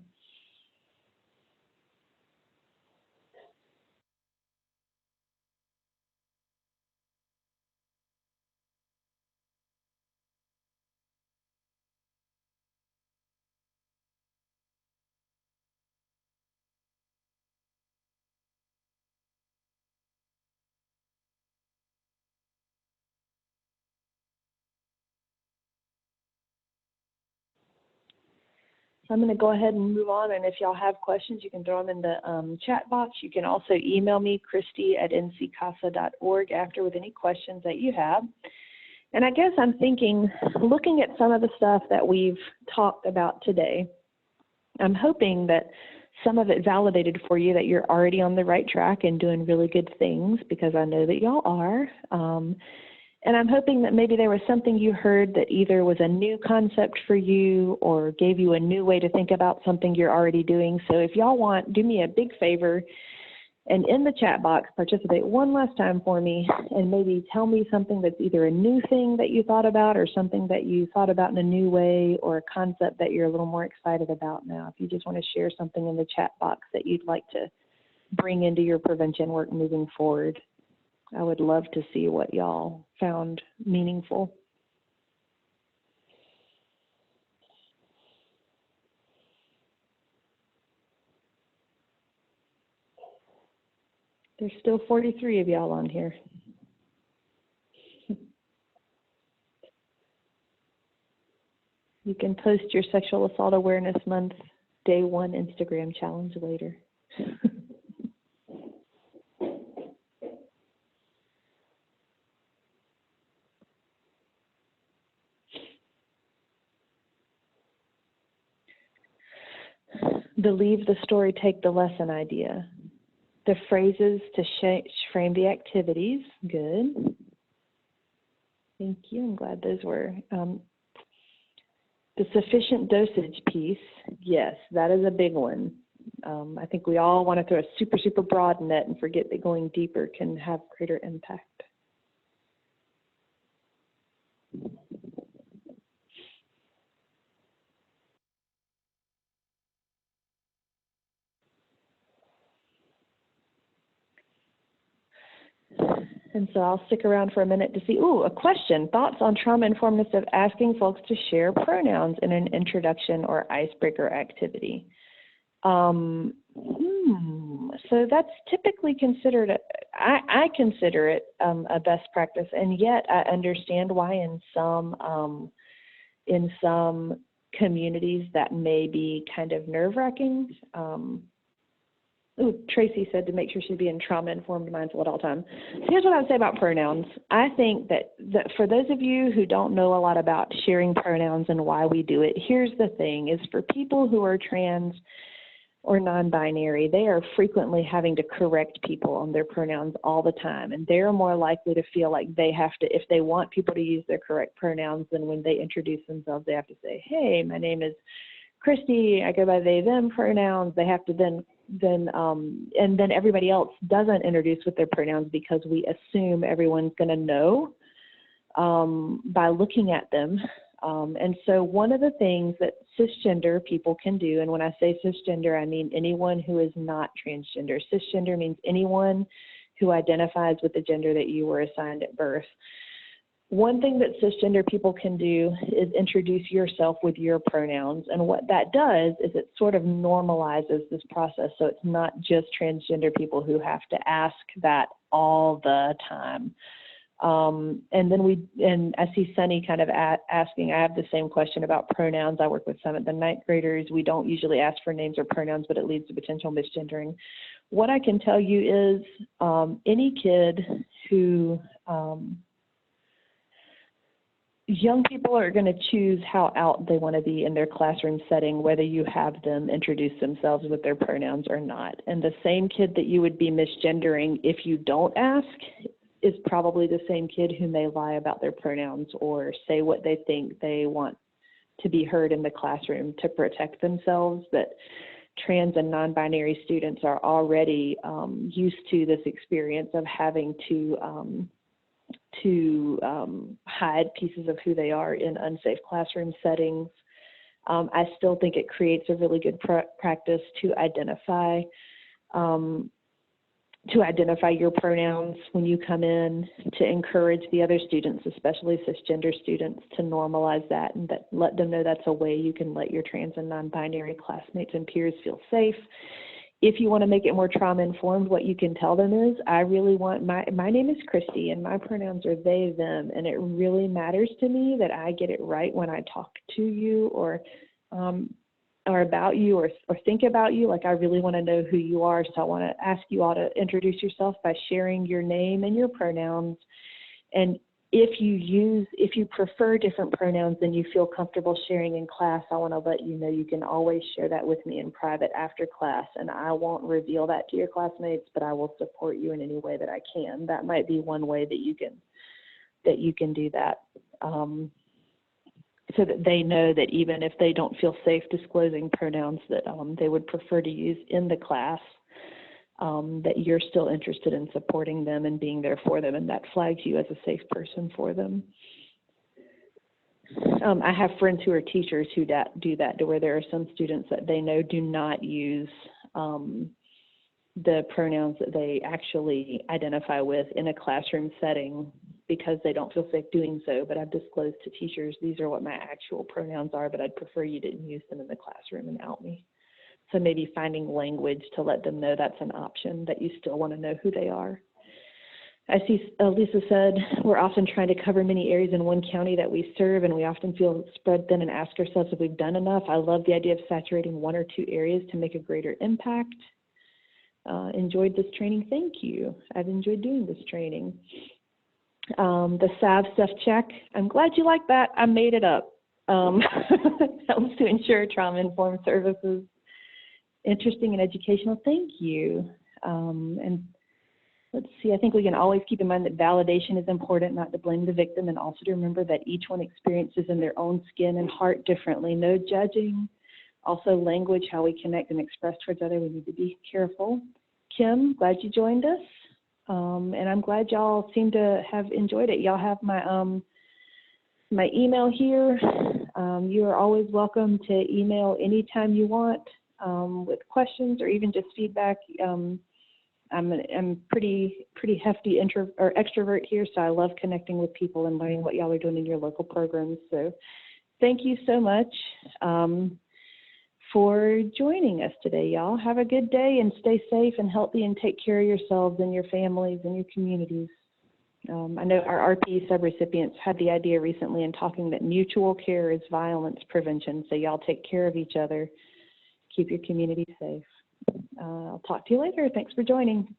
I'm going to go ahead and move on, and if y'all have questions, you can throw them in the chat box. You can also email me, Christy@nccasa.org, after with any questions that you have. And I guess I'm thinking, looking at some of the stuff that we've talked about today, I'm hoping that some of it validated for you that you're already on the right track and doing really good things, because I know that y'all are. And I'm hoping that maybe there was something you heard that either was a new concept for you or gave you a new way to think about something you're already doing. So if y'all want, do me a big favor and in the chat box, participate one last time for me and maybe tell me something that's either a new thing that you thought about or something that you thought about in a new way or a concept that you're a little more excited about now. If you just want to share something in the chat box that you'd like to bring into your prevention work moving forward, I would love to see what y'all found meaningful. There's still 43 of y'all on here. You can post your Sexual Assault Awareness Month Day 1 Instagram challenge later. The leave the story, take the lesson idea. The phrases to frame the activities, good. Thank you, I'm glad those were. The sufficient dosage piece, yes, that is a big one. I think we all want to throw a super broad net and forget that going deeper can have greater impact. And so I'll stick around for a minute to see, a question. Thoughts on trauma-informedness of asking folks to share pronouns in an introduction or icebreaker activity? So that's typically considered, I consider it a best practice, and yet I understand why in some communities that may be kind of nerve-wracking. Tracy said to make sure she's being trauma-informed, mindful at all times. So here's what I would say about pronouns. I think that for those of you who don't know a lot about sharing pronouns and why we do it, here's the thing, is for people who are trans or non-binary, they are frequently having to correct people on their pronouns all the time, and they're more likely to feel like they have to, if they want people to use their correct pronouns, then when they introduce themselves, they have to say, hey, my name is Christy, I go by they, them pronouns. They have to and then everybody else doesn't introduce with their pronouns because we assume everyone's going to know by looking at them. And so one of the things that cisgender people can do, and when I say cisgender, I mean anyone who is not transgender. Cisgender means anyone who identifies with the gender that you were assigned at birth. One thing that cisgender people can do is introduce yourself with your pronouns. And what that does is it sort of normalizes this process. So it's not just transgender people who have to ask that all the time. And I see Sunny kind of asking, I have the same question about pronouns. I work with 7th and 9th graders. We don't usually ask for names or pronouns, but it leads to potential misgendering. What I can tell you is any kid who, young people are going to choose how out they want to be in their classroom setting, whether you have them introduce themselves with their pronouns or not. And the same kid that you would be misgendering if you don't ask is probably the same kid who may lie about their pronouns or say what they think they want to be heard in the classroom to protect themselves. That trans and non-binary students are already used to this experience of having to hide pieces of who they are in unsafe classroom settings. I still think it creates a really good practice to identify your pronouns when you come in, to encourage the other students, especially cisgender students, to normalize that and let them know that's a way you can let your trans and non-binary classmates and peers feel safe. If you want to make it more trauma-informed, what you can tell them is, I really want, my name is Christy and my pronouns are they, them, and it really matters to me that I get it right when I talk to you or about you or think about you. Like, I really want to know who you are, so I want to ask you all to introduce yourself by sharing your name and your pronouns. And if you prefer different pronouns than you feel comfortable sharing in class, I want to let you know you can always share that with me in private after class, and I won't reveal that to your classmates, but I will support you in any way that I can. That might be one way that you can do that, so that they know that even if they don't feel safe disclosing pronouns that they would prefer to use in the class, that you're still interested in supporting them and being there for them, and that flags you as a safe person for them. I have friends who are teachers who do that, to where there are some students that they know do not use the pronouns that they actually identify with in a classroom setting because they don't feel safe doing so, but I've disclosed to teachers, these are what my actual pronouns are, but I'd prefer you didn't use them in the classroom and out me. So maybe finding language to let them know that's an option, that you still want to know who they are. I see Lisa said, we're often trying to cover many areas in one county that we serve, and we often feel spread thin and ask ourselves if we've done enough. I love the idea of saturating one or two areas to make a greater impact. Enjoyed this training. Thank you. I've enjoyed doing this training. The SALVE self-check. I'm glad you like that. I made it up. Helps to ensure trauma-informed services. Interesting and educational. Thank you. And let's see, I think we can always keep in mind that validation is important, not to blame the victim, and also to remember that each one experiences in their own skin and heart differently. No judging. Also language, how we connect and express towards others, we need to be careful. Kim, glad you joined us. And I'm glad y'all seem to have enjoyed it. Y'all have my email here. You are always welcome to email anytime you want with questions or even just feedback. I'm pretty hefty extrovert here, so I love connecting with people and learning what y'all are doing in your local programs. So thank you so much for joining us today, y'all. Have a good day and stay safe and healthy and take care of yourselves and your families and your communities. I know our RP subrecipients had the idea recently in talking that mutual care is violence prevention, so y'all take care of each other. Keep your community safe. I'll talk to you later. Thanks for joining.